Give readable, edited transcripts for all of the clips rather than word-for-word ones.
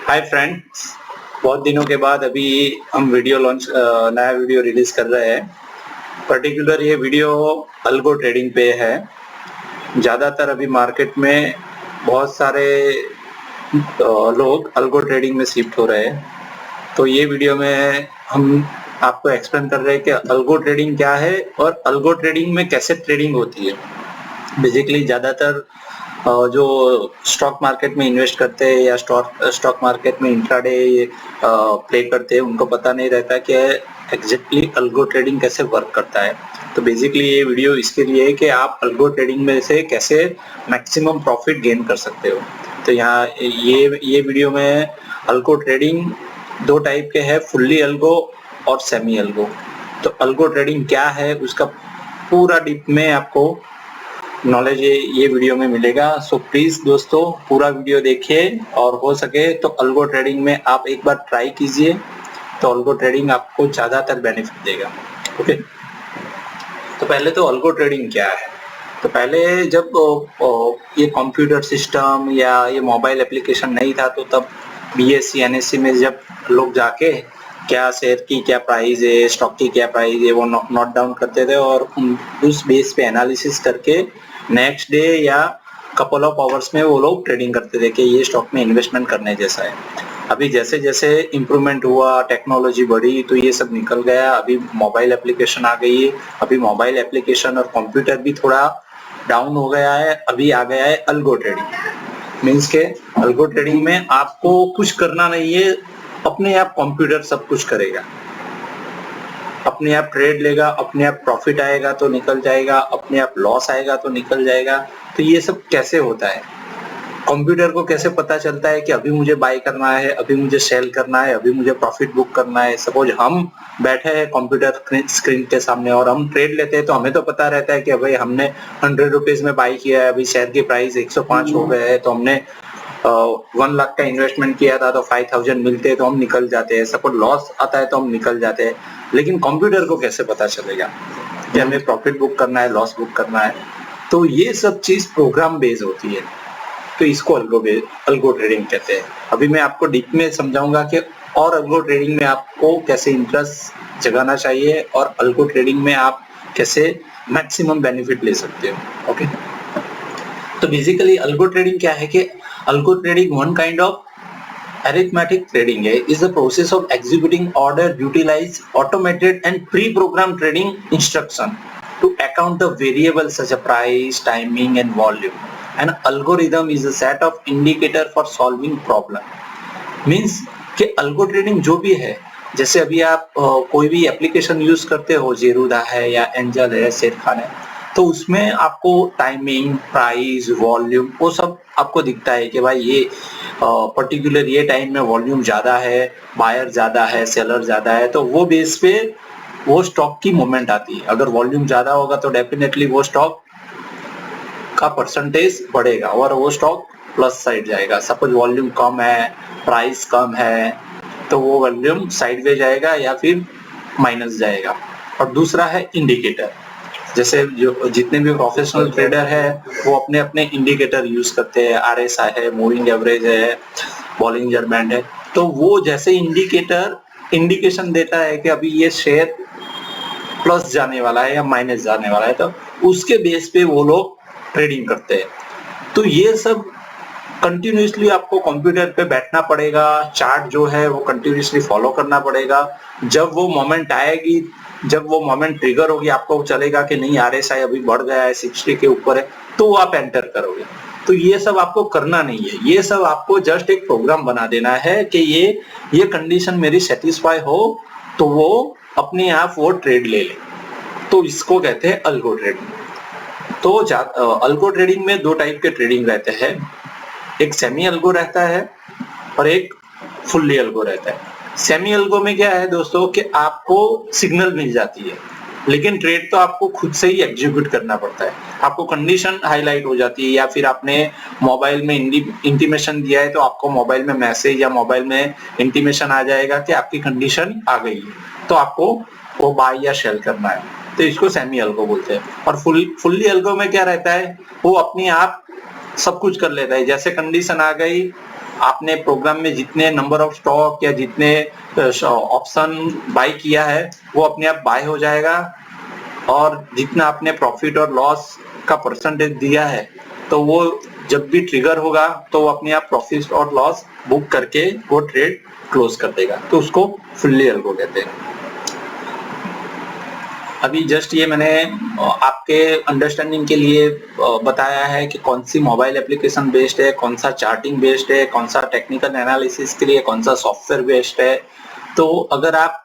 Hi friends, बहुत दिनों के बाद अभी हम नया वीडियो रिलीज कर रहे हैं। पर्टिकुलर ये वीडियो अल्गो ट्रेडिंग पे है। ज़्यादातर अभी मार्केट में बहुत सारे लोग अल्गो ट्रेडिंग में शिफ्ट हो रहे हैं। तो ये वीडियो में हम आपको एक्सप्लेन कर रहे हैं कि अल्गो ट्रेडिंग क्या है और अल्गो ट्रेडिंग में कैसे ट्रेडिंग होती है। बेसिकली ज़्यादातर जो स्टॉक मार्केट में इन्वेस्ट करते हैं या स्टॉक मार्केट में इंट्राडे प्ले करते हैं, उनको पता नहीं रहता कि एग्जैक्टली अल्गो ट्रेडिंग कैसे वर्क करता है। तो बेसिकली ये वीडियो इसके लिए है कि आप अल्गो ट्रेडिंग में से कैसे मैक्सिमम प्रॉफिट गेन कर सकते हो। तो यहाँ ये वीडियो में अल्गो ट्रेडिंग दो टाइप के हैं, फुल्ली अल्गो और सेमी अल्गो। तो अल्गो ट्रेडिंग क्या है उसका पूरा डीप में आपको नॉलेज ये वीडियो में मिलेगा। सो प्लीज दोस्तों पूरा वीडियो देखिए और हो सके तो अल्गो ट्रेडिंग में आप एक बार ट्राई कीजिए, तो अल्गो ट्रेडिंग आपको ज्यादातर बेनिफिट देगा। ओके, तो पहले तो अल्गो ट्रेडिंग क्या है। तो पहले जब ये कंप्यूटर सिस्टम या ये मोबाइल एप्लीकेशन नहीं था, तो तब बीएससी एनएससी में जब लोग जाके क्या शेयर की क्या प्राइस है, स्टॉक की क्या प्राइस है, वो नोट डाउन करते थे और उस बेस पे एनालिसिस करके नेक्स्ट डे या कपल ऑफ आवर्स में वो लोग ट्रेडिंग करते थे कि ये स्टॉक में इन्वेस्टमेंट करने जैसा है। अभी जैसे जैसे इम्प्रूवमेंट हुआ, टेक्नोलॉजी बढ़ी, तो ये सब निकल गया। अभी मोबाइल एप्लीकेशन आ गई है। अभी मोबाइल एप्लीकेशन और कंप्यूटर भी थोड़ा डाउन हो गया है। अभी आ गया है अल्गो ट्रेडिंग। मीन्स के अल्गो ट्रेडिंग में आपको कुछ करना नहीं है, अपने आप कंप्यूटर सब कुछ करेगा, अपने आप ट्रेड लेगा, अपने आप प्रॉफिट आएगा तो निकल जाएगा, अपने आप लॉस आएगा तो निकल जाएगा। तो ये सब कैसे होता है, कंप्यूटर को कैसे पता चलता है कि अभी मुझे बाय करना है, अभी मुझे सेल करना है, अभी मुझे प्रॉफिट बुक करना है। सपोज हम बैठे हैं कंप्यूटर स्क्रीन के सामने और हम ट्रेड लेते हैं, तो हमें तो पता रहता है कि भाई हमने 100 रुपीज में बाय किया है, अभी शेयर की प्राइस 105 हो गए है, तो हमने 1 लाख का इन्वेस्टमेंट किया था तो 5000 मिलते हैं तो हम निकल जाते हैं। सपोज लॉस आता है तो हम निकल जाते हैं। लेकिन कंप्यूटर को कैसे पता चलेगा कि हमें प्रॉफिट बुक करना है, लॉस बुक करना है। तो ये सब चीज प्रोग्राम बेस्ड होती है, तो इसको अल्गो ट्रेडिंग कहते हैं। अभी मैं आपको डीप में समझाऊंगा कि और अल्गो ट्रेडिंग में आपको कैसे इंटरेस्ट जगाना चाहिए और अल्गो ट्रेडिंग में आप कैसे मैक्सिमम बेनिफिट ले सकते हो। ओके, तो बेसिकली अल्गो ट्रेडिंग क्या है कि algo trading one kind of arithmetic trading is the process of executing order utilize automated and pre-programmed trading instruction to account the variables such as price, timing and volume. An algorithm is a set of indicator for solving problem. Means कि algo trading जो भी है, जैसे अभी आप कोई भी application use करते हो, जेरूदा है या एंजल है, शेरखान है, तो उसमें आपको टाइमिंग, प्राइस, वॉल्यूम वो सब आपको दिखता है कि भाई ये पर्टिकुलर ये टाइम में वॉल्यूम ज्यादा है, बायर ज्यादा है, सेलर ज्यादा है, तो वो बेस पे वो स्टॉक की मूवमेंट आती है। अगर वॉल्यूम ज्यादा होगा तो डेफिनेटली वो स्टॉक का परसेंटेज बढ़ेगा और वो स्टॉक प्लस साइड जाएगा। सपोज वॉल्यूम कम है, प्राइस कम है, तो वो वॉल्यूम साइडवेज जाएगा या फिर माइनस जाएगा। और दूसरा है इंडिकेटर। जैसे जो जितने भी प्रोफेशनल ट्रेडर है वो अपने अपने इंडिकेटर यूज करते हैं, आरएसआई है, मूविंग एवरेज है, बॉलिंजर बैंड है। तो वो जैसे इंडिकेटर इंडिकेशन देता है कि अभी ये शेयर प्लस जाने वाला है या माइनस जाने वाला है, तो उसके बेस पे वो लोग ट्रेडिंग करते हैं। तो ये सब कंटिन्यूसली आपको कंप्यूटर पे बैठना पड़ेगा, चार्ट जो है वो कंटिन्यूसली फॉलो करना पड़ेगा। जब वो मोमेंट आएगी, जब वो मोमेंट ट्रिगर होगी, आपको चलेगा कि नहीं आरएसआई अभी बढ़ गया है, 60 के ऊपर है, तो आप एंटर करोगे। तो ये सब आपको करना नहीं है, ये सब आपको जस्ट एक प्रोग्राम बना देना है कि ये कंडीशन मेरी सेटिस्फाई हो तो वो अपने आप वो ट्रेड ले ले। तो इसको कहते हैं अल्गो ट्रेडिंग। तो अल्गो ट्रेडिंग में दो टाइप के ट्रेडिंग रहते हैं, एक सेमी अल्गो रहता है और एक फुल्ली अल्गो रहता है। सेमी अल्गो में क्या है दोस्तों कि आपको सिग्नल मिल जाती है, लेकिन ट्रेड तो आपको खुद से ही एग्जीक्यूट करना पड़ता है। आपको कंडीशन हाईलाइट हो जाती है या फिर आपने मोबाइल में इंटीमेशन दिया है तो आपको मोबाइल में मैसेज या मोबाइल में इंटीमेशन आ जाएगा कि आपकी कंडीशन आ गई है, तो आपको वो बाय या सेल करना है। तो इसको सेमी अल्गो बोलते हैं। और फुल्ली अल्गो में क्या रहता है, वो अपने आप सब कुछ कर लेता है। जैसे कंडीशन आ गई आपने प्रोग्राम में जितने नंबर ऑफ स्टॉक या जितने ऑप्शन बाय किया है वो अपने आप बाय हो जाएगा, और जितना आपने प्रॉफिट और लॉस का परसेंटेज दिया है तो वो जब भी ट्रिगर होगा तो वो अपने आप प्रॉफिट और लॉस बुक करके वो ट्रेड क्लोज कर देगा। तो उसको फुल्ली अल्गो कहते हैं। अभी जस्ट ये मैंने आपके अंडरस्टैंडिंग के लिए बताया है कि कौन सी मोबाइल एप्लीकेशन बेस्ड है, कौन सा चार्टिंग बेस्ड है, कौन सा टेक्निकल एनालिसिस के लिए कौन सा सॉफ्टवेयर बेस्ड है। तो अगर आप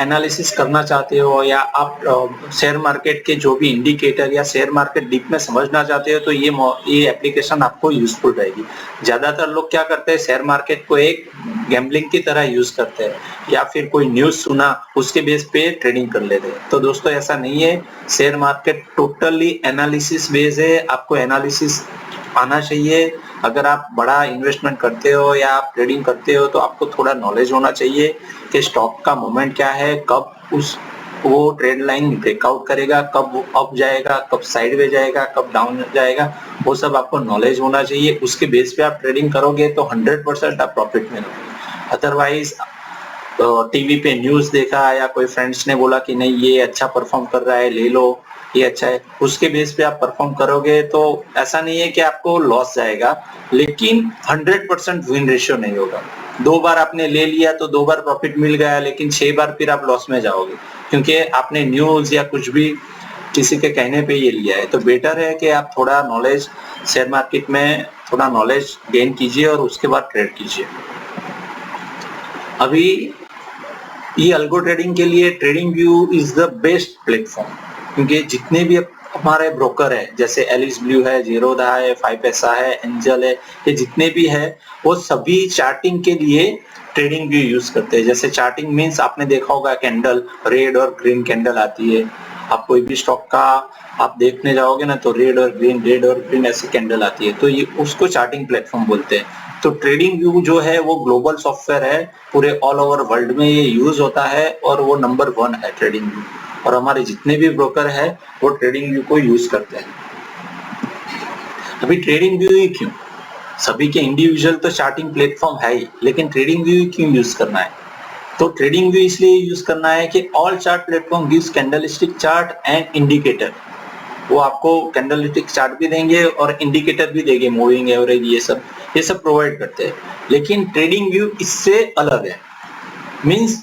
एनालिसिस करना चाहते हो या आप शेयर मार्केट के जो भी इंडिकेटर या शेयर मार्केट डीप में समझना चाहते हो तो ये एप्लीकेशन आपको यूजफुल रहेगी। ज्यादातर लोग क्या करते हैं, शेयर मार्केट को एक गैम्बलिंग की तरह यूज करते हैं, या फिर कोई न्यूज सुना उसके बेस पे ट्रेडिंग कर लेते हैं। तो दोस्तों ऐसा नहीं है, share market totally analysis base है। आपको एनालिसिस आना चाहिए। अगर आप बड़ा इन्वेस्टमेंट करते हो या आप ट्रेडिंग करते हो तो आपको थोड़ा नॉलेज होना चाहिए कि स्टॉक का मूवमेंट क्या है, कब वो ट्रेड लाइन ब्रेकआउट करेगा, कब वो अप जाएगा, कब साइडवे जाएगा, कब डाउन जाएगा, वो सब आपको नॉलेज होना चाहिए। उसके बेस पे आप ट्रेडिंग करोगे तो 100% आप प्रॉफिट में रहोगे। अदरवाइज टीवी पे न्यूज देखा या कोई फ्रेंड्स ने बोला कि नहीं ये अच्छा परफॉर्म कर रहा है, ले लो, ये अच्छा है, उसके बेस पे आप परफॉर्म करोगे तो ऐसा नहीं है कि आपको लॉस जाएगा, लेकिन 100% विन रेशियो नहीं होगा। 2 बार आपने ले लिया तो 2 बार प्रॉफिट मिल गया, लेकिन 6 बार फिर आप लॉस में जाओगे, क्योंकि आपने न्यूज या कुछ भी किसी के कहने पे ये लिया है। तो बेटर है कि आप थोड़ा नॉलेज शेयर मार्केट में थोड़ा नॉलेज गेन कीजिए और उसके बाद ट्रेड कीजिए। अभी ये अल्गो ट्रेडिंग के लिए trading view is the best platform, क्योंकि जितने भी हमारे ब्रोकर है जैसे एलिस ब्लू है, जीरोधा है, 5पैसा है, एंजल है, ये जितने भी है वो सभी चार्टिंग के लिए ट्रेडिंग व्यू यूज करते हैं। जैसे चार्टिंग मींस आपने देखा होगा कैंडल रेड और ग्रीन कैंडल आती है, आप कोई भी स्टॉक का आप देखने जाओगे ना तो रेड और ग्रीन ऐसी कैंडल आती है, तो ये उसको चार्टिंग प्लेटफॉर्म बोलते हैं। तो ट्रेडिंग व्यू जो है वो ग्लोबल सॉफ्टवेयर है, पूरे ऑल ओवर वर्ल्ड में ये यूज होता है और वो नंबर 1 है ट्रेडिंग व्यू, और हमारे जितने भी ब्रोकर है वो ट्रेडिंग व्यू को यूज करते हैं। अभी ट्रेडिंग व्यू ही क्यों, सभी के इंडिविजुअल तो चार्टिंग प्लेटफॉर्म है ही, लेकिन ट्रेडिंग व्यू क्यों यूज करना है? तो ट्रेडिंग व्यू इसलिए यूज करना है कि all chart platform gives candlestick chart and indicator. वो आपको कैंडलस्टिक चार्ट भी देंगे और इंडिकेटर भी देंगे, मूविंग एवरेज, ये सब प्रोवाइड करते हैं। लेकिन ट्रेडिंग व्यू इससे अलग है। Means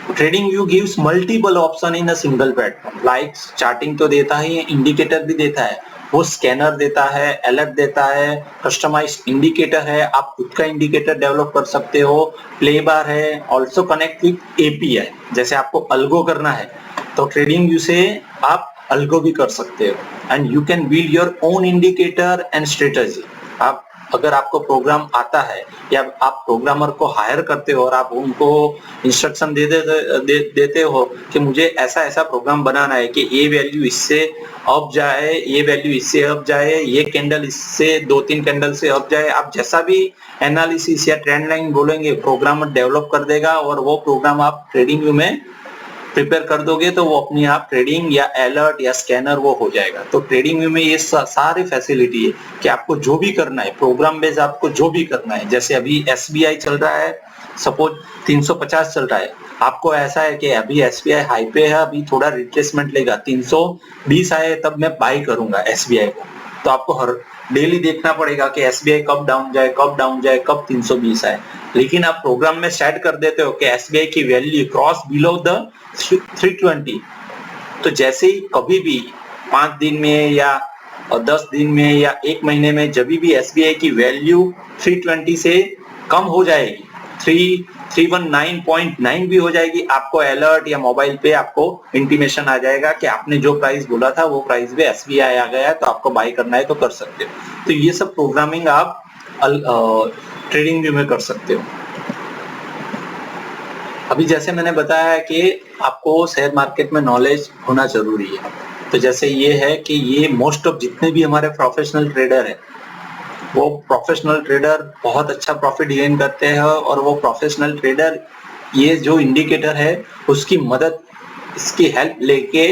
trading view gives multiple option in a single platform. Like charting तो देता ही है, इंडिकेटर भी देता है, वो स्कैनर देता है, अलर्ट देता है, कस्टमाइज्ड इंडिकेटर है, आप खुद का इंडिकेटर डेवलप कर सकते हो, प्ले बार है, ऑल्सो कनेक्ट विद एपीआई। जैसे आपको अल्गो करना है तो ट्रेडिंग व्यू से आप अल्गो भी कर सकते हो, and you can build your own indicator and strategy. आप अगर आपको प्रोग्राम आता है या आप प्रोग्रामर को हायर करते हो और आप उनको इंस्ट्रक्शन देते हो कि मुझे ऐसा ऐसा प्रोग्राम बनाना है कि ये वैल्यू इससे अप जाए, ये वैल्यू इससे अप जाए, ये कैंडल इससे 2-3 कैंडल से अप जाए, आप जैसा भी एनालिसिस या ट्रेंड लाइन बोलेंगे प्रोग्रामर डेवलप कर देगा, और वो प्रोग्राम आप ट्रेडिंग व्यू में प्रिपेयर कर दोगे तो वो अपने आप ट्रेडिंग या अलर्ट या स्कैनर वो हो जाएगा। तो ट्रेडिंग व्यू में ये सारी फैसिलिटी है कि आपको जो भी करना है प्रोग्राम बेस, आपको जो भी करना है। जैसे अभी एसबीआई चल रहा है, सपोज 350 चल रहा है, आपको ऐसा है कि अभी एसबीआई हाई पे है, अभी थोड़ा रिट्रेसमेंट लेगा, 320 आए तब मैं बाय करूंगा एसबीआई को। तो आपको हर डेली देखना पड़ेगा कि एसबीआई कब डाउन जाए, कब 320 आए। लेकिन आप प्रोग्राम में सेट कर देते हो कि एसबीआई की वैल्यू क्रॉस बिलो द 320, तो जैसे ही कभी भी 5 दिन में या 10 दिन में या 1 महीने में जब भी एसबीआई की वैल्यू 320 से कम हो जाएगी, 319.9 भी हो जाएगी, आपको अलर्ट या मोबाइल पे आपको इंटीमेशन आ जाएगा कि आपने जो प्राइस बोला था वो प्राइस पे एसबीआई आ गया है, तो आपको बाय करना है तो कर सकते हो। तो ये सब प्रोग्रामिंग आप ट्रेडिंग व्यू में कर सकते हो। अभी जैसे मैंने बताया कि आपको शेयर मार्केट में नॉलेज होना जरूरी है, तो जैसे ये है कि ये मोस्ट ऑफ जितने भी हमारे प्रोफेशनल ट्रेडर है वो प्रोफेशनल ट्रेडर बहुत अच्छा प्रॉफिट गेन करते हैं, और वो प्रोफेशनल ट्रेडर ये जो इंडिकेटर है उसकी मदद, इसकी हेल्प लेके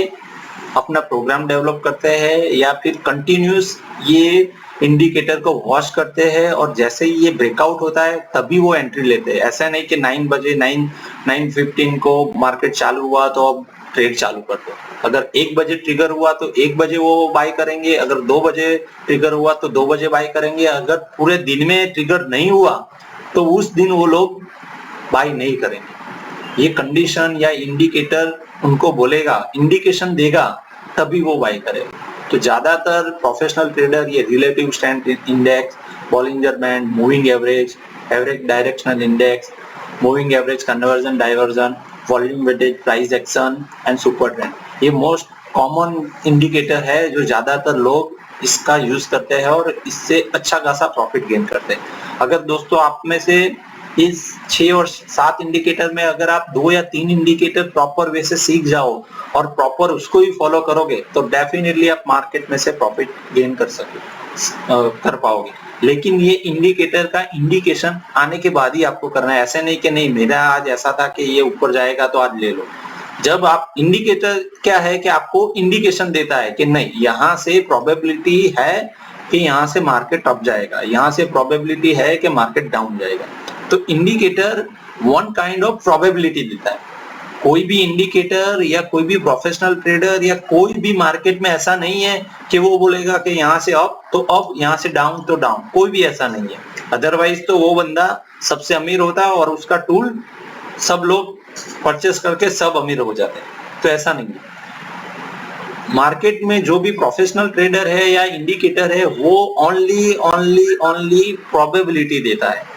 अपना प्रोग्राम डेवलप करते हैं, या फिर कंटिन्यूस ये इंडिकेटर को वॉच करते हैं और जैसे ही ये ब्रेकआउट होता है तभी वो एंट्री लेते हैं। ऐसा नहीं कि 9 बजे 9:15 को मार्केट चालू हुआ तो अब ट्रेड चालू कर दो। अगर 1 बजे ट्रिगर हुआ तो 1 बजे वो बाय करेंगे, अगर 2 बजे ट्रिगर हुआ तो 2 बजे बाय करेंगे, अगर पूरे दिन में ट्रिगर नहीं हुआ तो उस दिन वो लोग बाय नहीं करेंगे। ये कंडीशन या इंडिकेटर उनको बोलेगा, इंडिकेशन देगा, तभी वो बाय करेगा। तो ज्यादातर प्रोफेशनल ट्रेडर ये relative strength index, Bollinger band, moving average, average directional index, moving average conversion diversion, volume weightage, price action and super trend, ये मोस्ट कॉमन इंडिकेटर है जो ज्यादातर लोग इसका यूज करते हैं और इससे अच्छा खासा प्रॉफिट गेन करते हैं। अगर दोस्तों आप में से इस 6 और 7 इंडिकेटर में अगर आप 2 या 3 इंडिकेटर प्रॉपर वे से सीख जाओ और प्रॉपर उसको ही फॉलो करोगे तो डेफिनेटली आप मार्केट में से प्रॉफिट गेन कर पाओगे। लेकिन ये इंडिकेटर का इंडिकेशन आने के बाद ही आपको करना है। ऐसे नहीं कि नहीं मेरा आज ऐसा था कि ये ऊपर जाएगा तो आज ले लो। जब आप इंडिकेटर क्या है कि आपको इंडिकेशन देता है कि नहीं यहाँ से प्रोबेबिलिटी है कि यहाँ से मार्केट अप जाएगा, यहाँ से प्रोबेबिलिटी है कि मार्केट डाउन जाएगा। तो indicator one kind of probability देता है। कोई भी इंडिकेटर या कोई भी प्रोफेशनल ट्रेडर या कोई भी मार्केट में ऐसा नहीं है कि वो बोलेगा कि यहाँ से अप तो अप, यहाँ से डाउन तो डाउन, कोई भी ऐसा नहीं है। अदरवाइज तो वो बंदा सबसे अमीर होता है और उसका टूल सब लोग परचेस करके सब अमीर हो जाते हैं। तो ऐसा नहीं है। मार्केट में जो भी प्रोफेशनल ट्रेडर है या इंडिकेटर है वो ओनली प्रोबेबिलिटी देता है।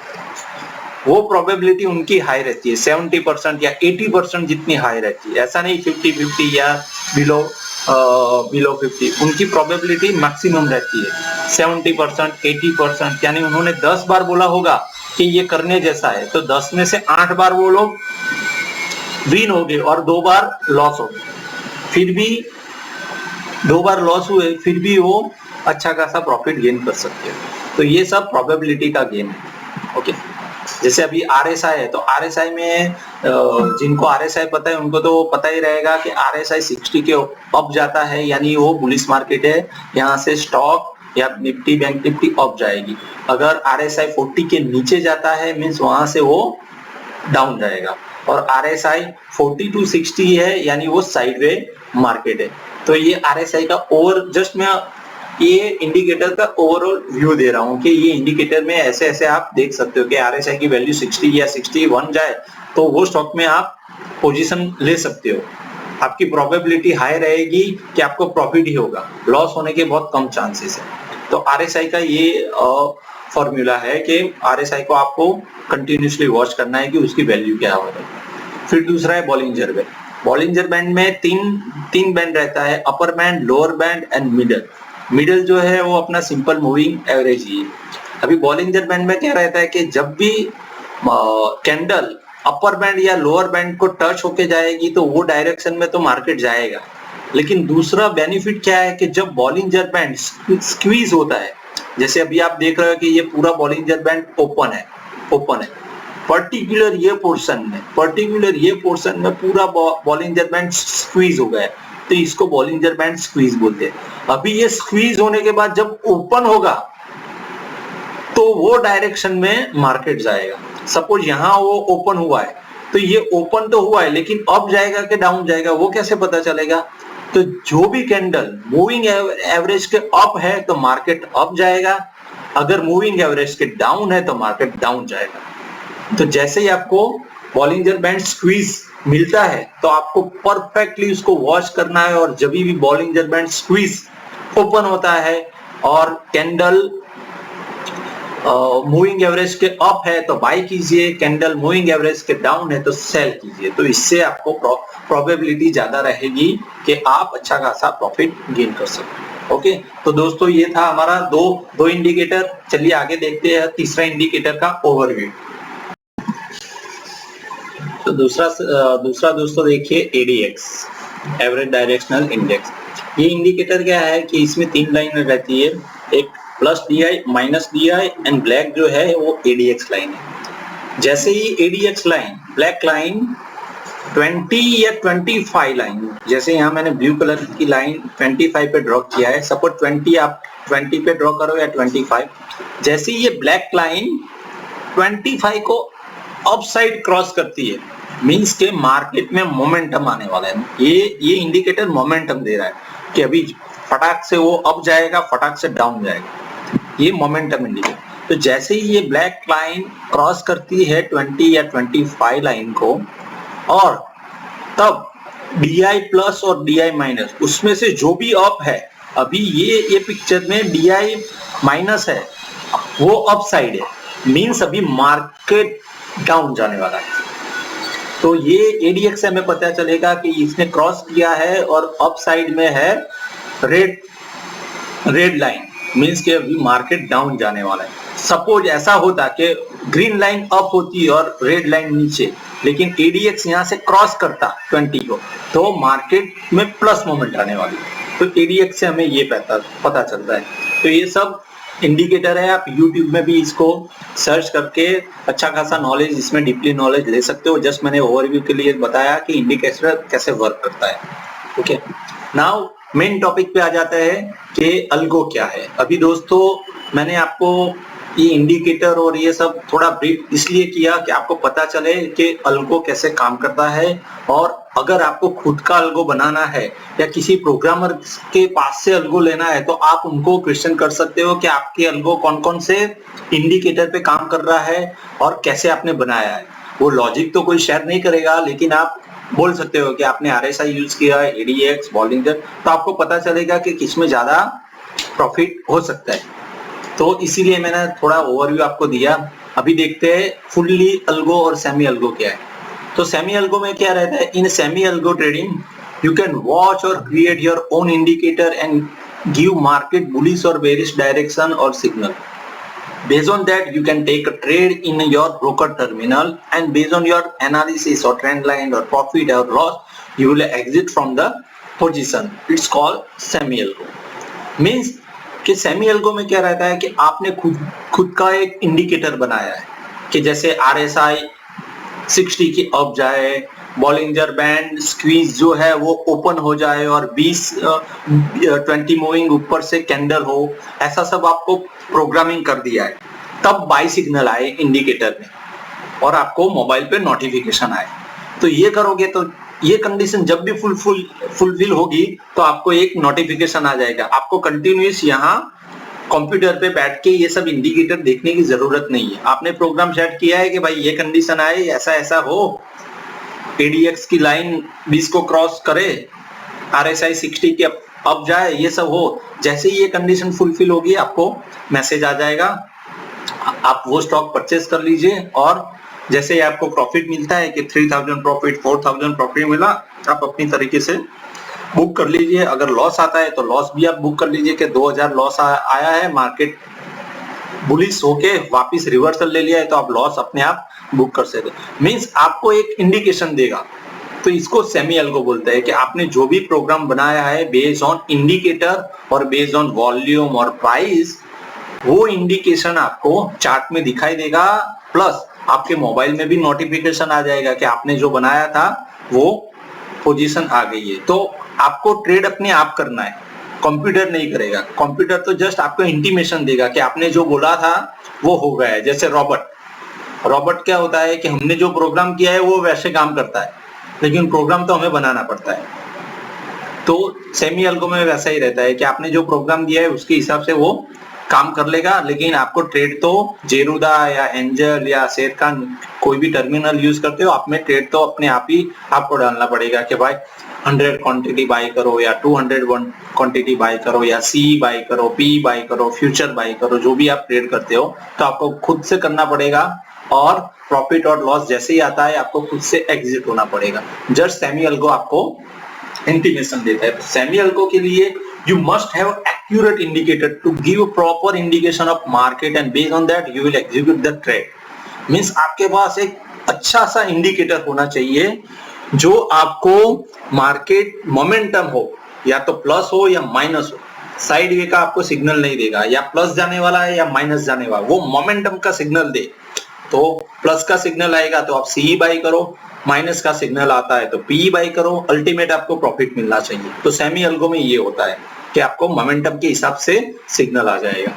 वो प्रोबेबिलिटी उनकी हाई रहती है, 70% या 80% जितनी हाई रहती है। ऐसा नहीं 50-50 या बिलो 50, उनकी प्रोबेबिलिटी मैक्सिमम रहती है 70%, 80%। यानी उन्होंने 10 बार बोला होगा कि ये करने जैसा है तो 10 में से 8 बार वो लोग विन हो गए और 2 बार लॉस हो गए। फिर भी 2 बार लॉस हुए फिर भी वो अच्छा खासा प्रॉफिट गेन कर सकते हैं। तो ये सब प्रोबेबिलिटी का गेम है। ओके, जैसे अभी RSI है तो RSI में जिनको RSI पता है उनको तो पता ही रहेगा कि RSI 60 के अप जाता है यानी वो बुलिश मार्केट है। यहाँ से स्टॉक या निफ्टी बैंक निफ्टी अप जाएगी। अगर RSI 40 के नीचे जाता है मींस वहां से वो डाउन जाएगा। और RSI 40 to 60 है यानी वो साइडवे मार्केट है। तो ये RSI का ओवर जस्ट मैं ये इंडिकेटर का ओवरऑल व्यू दे रहा हूं कि ये इंडिकेटर में ऐसे ऐसे आप देख सकते हो कि RSI की वैल्यू 60 या 61 जाए तो वो स्टॉक में आप पोजीशन ले सकते हो। आपकी प्रोबेबिलिटी हाई रहेगी कि आपको प्रॉफिट ही होगा, लॉस होने के बहुत कम चांसेस है। तो RSI का ये फॉर्मूला है कि RSI को आपको कंटिन्यूसली वॉच करना है कि उसकी वैल्यू क्या हो रही है। फिर दूसरा है बॉलिंजर बैंड। बॉलिंजर बैंड में तीन बैंड रहता है, upper band, lower band and middle. Middle जो है वो अपना सिंपल मूविंग एवरेज ही है। अभी बॉलिंजर बैंड में क्या रहता है कि जब भी कैंडल अपर बैंड या लोअर बैंड को टच होके जाएगी तो वो डायरेक्शन में तो मार्केट जाएगा। लेकिन दूसरा बेनिफिट क्या है कि जब बॉलिंजर बैंड स्क्वीज होता है, जैसे अभी आप देख रहे हो कि ये पूरा बॉलिंजर बैंड ओपन है, पर्टिकुलर ये पोर्शन में पूरा बॉलिंजर बैंड स्क्वीज हो गया है तो इसको बॉलिंजर बैंड स्क्वीज बोलते हैं। अभी ये स्क्वीज होने के बाद जब ओपन होगा तो वो डायरेक्शन में मार्केट जाएगा। सपोज यहाँ वो ओपन हुआ है तो ये ओपन तो हुआ है लेकिन अप जाएगा कि डाउन जाएगा वो कैसे पता चलेगा? तो जो भी कैंडल मूविंग एवरेज के अप है तो मार्केट अप जाएगा, अगर मूविंग एवरेज के डाउन है तो मार्केट डाउन जाएगा। तो जैसे ही आपको बॉलिंजर बैंड स्क्वीज मिलता है तो आपको परफेक्टली उसको वॉच करना है और जब भी बॉलिंजर बैंड स्क्वीज ओपन होता है और कैंडल मूविंग एवरेज के अप है तो बाय कीजिए, कैंडल मूविंग एवरेज के डाउन है तो सेल कीजिए। तो इससे आपको प्रोबेबिलिटी ज्यादा रहेगी कि आप अच्छा खासा प्रॉफिट गेन कर सकते। ओके, तो दोस्तों ये था हमारा दो इंडिकेटर। चलिए आगे देखते हैं तीसरा इंडिकेटर का ओवरव्यू। तो दूसरा दोस्तों देखिए ADX, एवरेज डायरेक्शनल इंडेक्स। ये इंडिकेटर क्या है कि इसमें 3 लाइन रहती है, एक plus DI, minus DI and black जो है वो ADX लाइन है। जैसे ही ADX लाइन, ब्लैक लाइन 20 या 25 लाइन, जैसे यहाँ मैंने ब्लू कलर की लाइन 25 पे ड्रॉ किया है, सपोज 20 आप 20 पे ड्रॉ करो या 25, जैसे ये ब्लैक लाइन 25 को अप साइड क्रॉस करती है, मींस के मार्केट में मोमेंटम आने वाला है। ये इंडिकेटर मोमेंटम दे रहा है कि अभी फटाक से वो अप जाएगा, फटाक से डाउन जाएगा, ये मोमेंटम इंडिकेटर। तो जैसे ही ये ब्लैक लाइन क्रॉस करती है 20 या 25 लाइन को, और तब DI प्लस और DI माइनस उसमें से जो भी अप है, अभी ये पिक्चर में DI माइनस है, वो अप साइड है, मींस अभी मार्केट डाउन जाने वाला है। तो ये ADX से हमें पता चलेगा कि इसने क्रॉस किया है और अप साइड में है रेड लाइन, मींस के अभी मार्केट डाउन जाने वाला है। सपोज ऐसा होता कि ग्रीन लाइन अप होती और रेड लाइन नीचे, लेकिन ADX यहाँ से क्रॉस करता 20 को, तो मार्केट में प्लस मोमेंट आने वाली है। तो ADX से हमें ये पता चलता है। तो ये सब इंडिकेटर है, आप YouTube में भी इसको सर्च करके अच्छा खासा नॉलेज, इसमें डीपली नॉलेज ले सकते हो। जस्ट मैंने ओवरव्यू के लिए बताया कि इंडिकेटर कैसे वर्क करता है। ओके, नाउ मेन टॉपिक पे आ जाता है कि अल्गो क्या है। अभी दोस्तों मैंने आपको ये इंडिकेटर और ये सब थोड़ा ब्रीफ इसलिए किया कि आपको पता चले कि अल्गो कैसे काम करता है, और अगर आपको खुद का अल्गो बनाना है या किसी प्रोग्रामर के पास से अल्गो लेना है, तो आप उनको क्वेश्चन कर सकते हो कि आपके अल्गो कौन कौन से इंडिकेटर पे काम कर रहा है और कैसे आपने बनाया है। वो लॉजिक तो कोई शेयर नहीं करेगा, लेकिन आप बोल सकते हो कि आपने RSI यूज किया है, ADX, बॉलिंजर, तो आपको पता चलेगा कि किसमें ज्यादा प्रॉफिट हो सकता है। तो इसीलिए मैंने थोड़ा ओवरव्यू आपको दिया। अभी देखते हैं फुल्ली अल्गो और सेमी अल्गो क्या है। तो सेमी अल्गो में क्या रहता है, in semi algo trading you can watch और create your own indicator and give market bullish और बेरिश डायरेक्शन और signal. Based on that, you can take a trade in your broker terminal, and based on your analysis or trend line or profit or loss, you will exit from the position. It's called semi-algo. Means कि semi algo में क्या रहता है कि आपने खुद का एक इंडिकेटर बनाया है कि जैसे RSI 60 की अप जाए, बॉलिंजर बैंड स्क्वीज जो है वो ओपन हो जाए और 20 मूविंग ऊपर से कैंडल हो, ऐसा सब आपको प्रोग्रामिंग कर दिया है। तब बाय सिग्नल आए इंडिकेटर में और आपको मोबाइल पे नोटिफिकेशन आए। तो ये करोगे तो ये कंडीशन जब भी फुलफिल होगी तो आपको एक नोटिफिकेशन आ जाएगा। आपको कंटिन्यूस यहाँ कंप्यूटर पे बैठ के ये सब इंडिकेटर देखने की जरूरत नहीं है। आपने प्रोग्राम सेट किया है कि भाई ये कंडीशन आए, ऐसा ऐसा हो, ADX की लाइन 20 को क्रॉस करे, RSI 60 के अब जाए, ये सब हो। जैसे ही ये कंडीशन फुलफिल होगी आपको मैसेज आ जाएगा, आप वो स्टॉक परचेज कर लीजिए। और जैसे ही आपको प्रॉफिट मिलता है कि 3000 प्रॉफिट, 4000 प्रॉफिट मिला, आप अपनी तरीके से बुक कर लीजिए। अगर लॉस आता है तो लॉस भी आप बुक कर लीजिए कि 2000 लॉस आया है, मार्केट बुलिश होके वापस रिवर्सल ले लिया है, तो आप लॉस अपने आप बुक कर सकते। मींस आपको एक इंडिकेशन देगा। तो इसको सेमी अल्गो बोलते हैं कि आपने जो भी प्रोग्राम बनाया है बेस्ड ऑन इंडिकेटर और बेस्ड ऑन वॉल्यूम और प्राइस, वो इंडिकेशन आपको चार्ट में दिखाई देगा, प्लस आपके मोबाइल में भी नोटिफिकेशन आ जाएगा कि आपने जो बनाया था वो पोजीशन आ गई है। तो आपको ट्रेड अपने आप करना है, कंप्यूटर नहीं करेगा। कंप्यूटर तो जस्ट आपको इंटीमेशन देगा कि आपने जो बोला था वो हो गया है। जैसे रॉबोट क्या होता है कि हमने जो प्रोग्राम किया है वो वैसे काम करता है, लेकिन प्रोग्राम तो हमें बनाना पड़ता है। तो सेमी अल्गो में वैसा ही रहता है कि आपने जो प्रोग्राम दिया है उसके हिसाब से वो काम कर लेगा, लेकिन आपको ट्रेड तो जेरूदा या एंजल या शेर खान कोई भी टर्मिनल यूज करते हो, आप में ट्रेड तो अपने आप ही आपको डालना पड़ेगा कि भाई 100 क्वांटिटी बाय करो या 201 क्वांटिटी बाय करो या C बाय करो, P बाय करो, फ्यूचर बाय करो। जो भी आप ट्रेड करते हो तो आपको खुद से करना पड़ेगा, और प्रॉफिट और लॉस जैसे ही आता है आपको खुद से एग्जिट होना पड़ेगा। जस्ट सेमी अल्गो आपको इंटीमेशन देता है। सेमी अल्गो के लिए you must have accurate indicator to give a proper indication of market, and based on that you will execute the trade. Means आपके पास एक अच्छा सा इंडिकेटर होना चाहिए जो आपको मार्केट मोमेंटम हो, या तो प्लस हो या माइनस हो, साइड वे का आपको सिग्नल नहीं देगा, या प्लस जाने वाला है या माइनस जाने वाला, वो मोमेंटम का सिग्नल दे, तो प्लस का सिग्नल आएगा तो आप सी बाई करो, माइनस का सिग्नल आता है तो पी बाई करो, अल्टीमेट आपको प्रॉफिट मिलना चाहिए। तो सेमी अल्गो में ये होता है कि आपको मोमेंटम के हिसाब से सिग्नल आ जाएगा।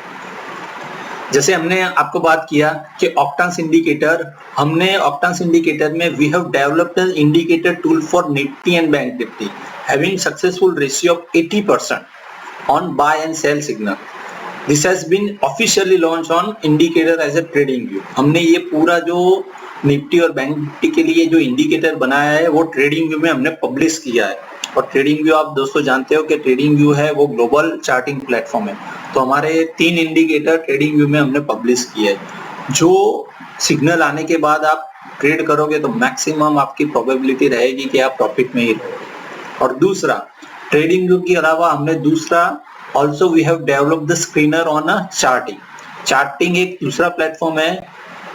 जैसे हमने आपको बात किया कि ऑक्टेंस इंडिकेटर, हमने ऑक्टेंस इंडिकेटर में we have developed an indicator tool for Nifty and bank Nifty having successful ratio of 80% on buy and sell signal. This has been officially launch on indicator as a trading view. हमने ये पूरा जो Nifty और bank Nifty के लिए जो indicator बनाया है वो ट्रेडिंग व्यू में हमने पब्लिश किया है। और ट्रेडिंग व्यू आप दोस्तों जानते हो कि ट्रेडिंग व्यू है वो ग्लोबल चार्टिंग प्लेटफॉर्म है। तो हमारे 3 इंडिकेटर ट्रेडिंग व्यू में हमने पब्लिश किए हैं। जो सिग्नल आने के बाद आप ट्रेड करोगे तो मैक्सिमम आपकी प्रोबेबिलिटी रहेगी कि आप प्रॉफिट में ही रहोगे। और दूसरा, ट्रेडिंग व्यू के अलावा हमने दूसरा also we have developed the screener on a charting. Charting एक दूसरा प्लेटफॉर्म है,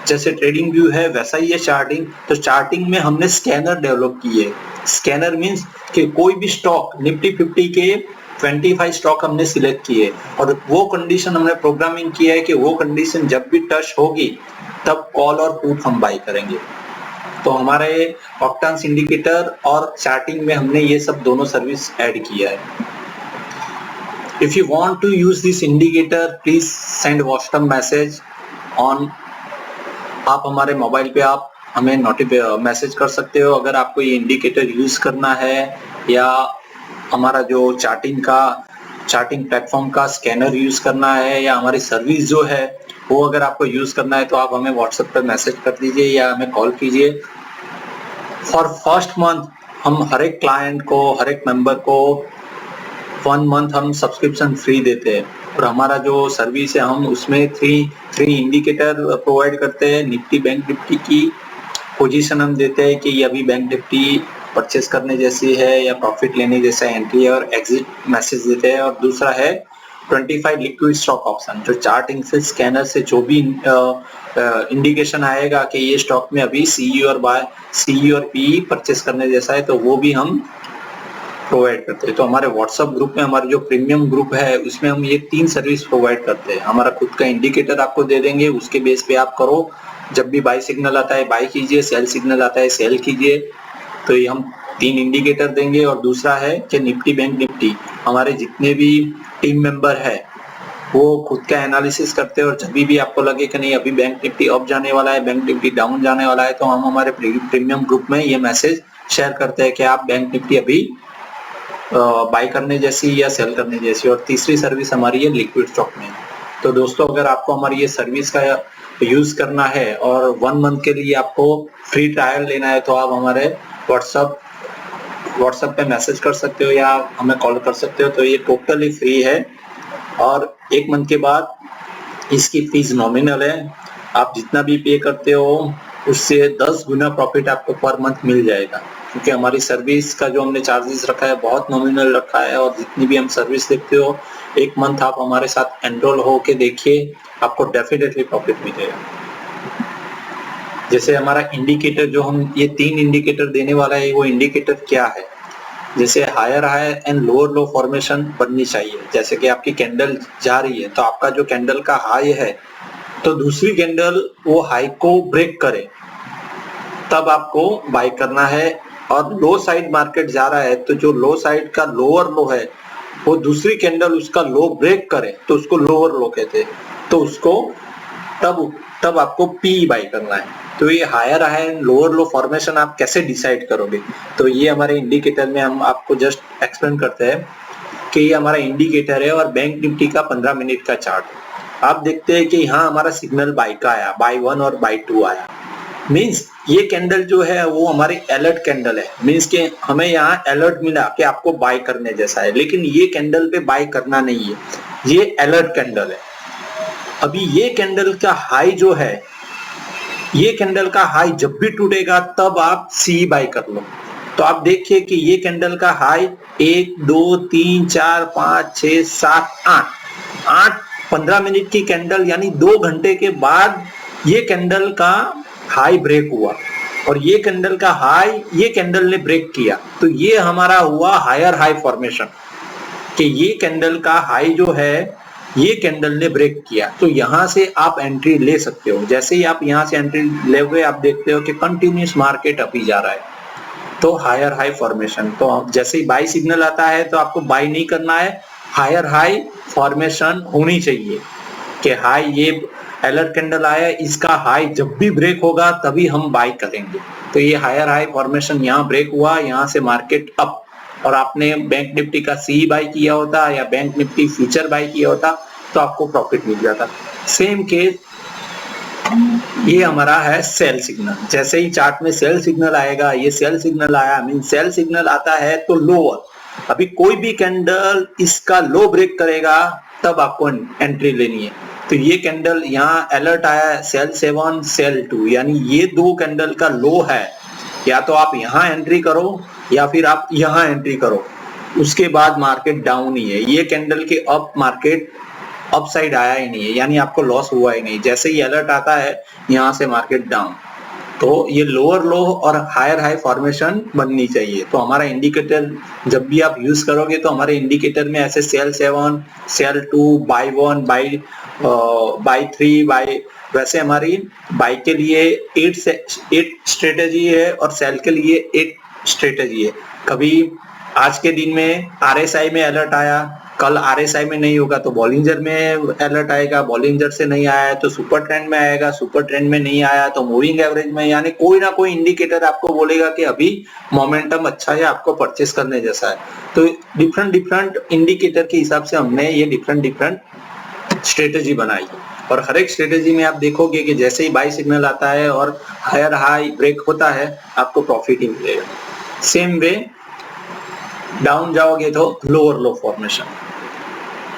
जैसे ट्रेडिंग व्यू है वैसा ही है चार्टिंग। तो चार्टिंग में हमने स्कैनर डेवलप किए। स्कैनर मींस कि कोई भी स्टॉक निफ्टी 50 के 25 स्टॉक हमने सिलेक्ट किए और वो कंडीशन हमने प्रोग्रामिंग किया है कि वो कंडीशन जब भी टच होगी तब कॉल और पुट हम बाय करेंगे। तो हमारे ऑक्टेंस इंडिकेटर और चार्टिंग में हमने ये सब दोनों सर्विस ऐड किया है। If you want to use this indicator, please send WhatsApp message on। आप हमारे मोबाइल पे आप हमें मैसेज कर सकते हो अगर आपको ये इंडिकेटर यूज करना है, या हमारा जो चार्टिंग प्लेटफॉर्म का स्कैनर यूज करना है, या हमारी सर्विस जो है वो अगर आपको यूज करना है तो आप हमें व्हाट्सएप पर मैसेज कर दीजिए या हमें कॉल कीजिए। फॉर फर्स्ट मंथ हम हर एक क्लाइंट को, हर एक मेंबर को 1 मंथ हम सब्सक्रिप्शन फ्री देते हैं। और हमारा जो सर्विस है हम उसमें 3 इंडिकेटर प्रोवाइड करते हैं। निफ्टी बैंक निफ्टी की पोजीशन हम देते हैं कि ये अभी बैंक निफ्टी परचेस करने जैसी है या प्रॉफिट लेने जैसा एंट्री और एग्जिट मैसेज देते हैं। और दूसरा है 25 लिक्विड स्टॉक ऑप्शन, जो चार्टिंग से स्कैनर से जो भी इंडिकेशन आएगा कि ये स्टॉक में अभी सी और पी परचेस करने जैसा है तो वो भी हम प्रोवाइड करते हैं। तो हमारे व्हाट्सएप ग्रुप में, हमारे जो प्रीमियम ग्रुप है उसमें हम ये 3 सर्विस प्रोवाइड करते हैं। हमारा खुद का इंडिकेटर आपको दे देंगे, उसके बेस पे आप करो, जब भी बाय सिग्नल आता है बाय कीजिए, सेल सिग्नल आता है सेल कीजिए। तो ये हम 3 इंडिकेटर देंगे। और दूसरा है कि निफ्टी बैंक निफ्टी हमारे जितने भी टीम मेंबर है वो खुद का एनालिसिस करते हैं और जब भी आपको लगे कि नहीं अभी बैंक निफ्टी अप जाने वाला है, बैंक निफ्टी डाउन जाने वाला है, तो हम हमारे प्रीमियम ग्रुप में ये मैसेज शेयर करते हैं कि आप बैंक निफ्टी अभी बाय करने जैसी या सेल करने जैसी। और तीसरी सर्विस हमारी है लिक्विड स्टॉक में। तो दोस्तों अगर आपको हमारी ये सर्विस का यूज करना है और 1 मंथ के लिए आपको फ्री ट्रायल लेना है तो आप हमारे व्हाट्सएप पे मैसेज कर सकते हो या हमें कॉल कर सकते हो। तो ये टोटली फ्री है और 1 मंथ के बाद इसकी फीस नॉमिनल है। आप जितना भी पे करते हो उससे 10 गुना प्रॉफिट आपको पर मंथ मिल जाएगा, क्योंकि हमारी सर्विस का जो हमने चार्जेस रखा है बहुत नॉमिनल रखा है। और जितनी भी हम सर्विस देखते हो 1 मंथ आप हमारे साथ एनरोल होके देखिए, आपको डेफिनेटली प्रॉफिट मिलेगा। जैसे हमारा इंडिकेटर जो हम ये 3 इंडिकेटर देने वाला है, वो इंडिकेटर क्या है, जैसे higher high and lower low formation बननी चाहिए। जैसे कि आपकी कैंडल जा रही है तो आपका जो कैंडल का हाई है तो दूसरी कैंडल वो हाई को ब्रेक करे तब आपको बाय करना है। और लो साइड मार्केट जा रहा है तो जो लो साइड का लोअर लो है वो दूसरी कैंडल उसका लो ब्रेक करे तो उसको लोअर लो कहते हैं, तो उसको तब आपको पी बाय करना है। तो ये higher high and lower low formation आप कैसे डिसाइड करोगे, तो ये हमारे इंडिकेटर में हम आपको जस्ट एक्सप्लेन करते हैं कि ये हमारा इंडिकेटर है और बैंक निफ्टी का 15 मिनट का चार्ट। आप देखते हैं कि यहाँ हमारा सिग्नल बाय का आया, बाय 1 और बाय 2 आया। मींस ये कैंडल जो है वो हमारी अलर्ट कैंडल है, मींस के हमें यहाँ अलर्ट मिला कि आपको बाय करने जैसा है, लेकिन ये कैंडल पे बाय करना नहीं है, ये अलर्ट कैंडल है। अभी ये कैंडल का हाई जो है, ये कैंडल का हाई जब भी टूटेगा तब आप सी बाय कर लो। तो आप देखिए कि ये कैंडल का हाई 1 2 3 4 5 6 7 8 15 मिनट की कैंडल यानी 2 घंटे के बाद ये कैंडल का हाई ब्रेक हुआ और ये कैंडल का हाई ये कैंडल ने ब्रेक किया। तो ये हमारा हुआ हायर हाई फॉर्मेशन कि ये कैंडल का हाई जो है ये कैंडल ने ब्रेक किया तो यहाँ से आप एंट्री ले सकते हो। जैसे ही आप यहाँ से एंट्री ले आप देखते हो कि कंटिन्यूस मार्केट अप ही जा रहा है, तो हायर हाई फॉर्मेशन। तो जैसे ही बाई सिग्नल आता है तो आपको बाई नहीं करना है, हायर हाई फॉर्मेशन होनी चाहिए कि हाई ये अलर्ट कैंडल आया, इसका हाई जब भी ब्रेक होगा तभी हम बाई करेंगे। तो ये हायर हाई फॉर्मेशन यहाँ ब्रेक हुआ, यहाँ से मार्केट अप, और आपने बैंक निफ्टी का सी बाई किया होता या बैंक निफ्टी फ्यूचर बाई किया होता तो आपको प्रॉफिट मिल जाता। सेम केस ये हमारा है सेल सिग्नल। जैसे ही चार्ट में सेल सिग्नल आएगा, ये सेल सिग्नल आया, मीन सेल सिग्नल आता है तो लोअर, अभी कोई भी कैंडल इसका लो ब्रेक करेगा तब आपको एंट्री लेनी है। तो ये कैंडल यहाँ अलर्ट आया सेल 7 सेल 2, यानी ये दो कैंडल का लो है, या तो आप यहाँ एंट्री करो या फिर आप यहाँ एंट्री करो, उसके बाद मार्केट डाउन ही है। ये कैंडल के अप मार्केट अप साइड आया ही नहीं है, यानी आपको लॉस हुआ ही नहीं। जैसे ही अलर्ट आता है यहाँ से मार्केट डाउन, तो ये लोअर लो और हायर हाई फॉर्मेशन बननी चाहिए। तो हमारा इंडिकेटर जब भी आप यूज करोगे तो हमारे इंडिकेटर में ऐसे sell 7 sell 2 buy 1 buy 3 buy, वैसे हमारी बाई के लिए 8 स्ट्रेटेजी है और सेल के लिए 8 स्ट्रेटेजी है। कभी आज के दिन में RSI में अलर्ट आया, कल RSI में नहीं होगा तो बॉलिंजर में अलर्ट आएगा, बॉलिंजर से नहीं आया तो सुपर ट्रेंड में आएगा, सुपर ट्रेंड में नहीं आया तो मूविंग एवरेज में, यानी कोई ना कोई इंडिकेटर आपको बोलेगा कि अभी मोमेंटम अच्छा है, आपको परचेस करने जैसा है। तो डिफरेंट इंडिकेटर के हिसाब से हमने ये डिफरेंट स्ट्रेटेजी बनाई, और हर एक स्ट्रेटेजी में आप देखोगे कि जैसे ही बाई सिग्नल आता है और हायर हाई ब्रेक होता है आपको प्रॉफिट ही मिलेगा। सेम वे डाउन जाओगे तो लोअर लो फॉर्मेशन।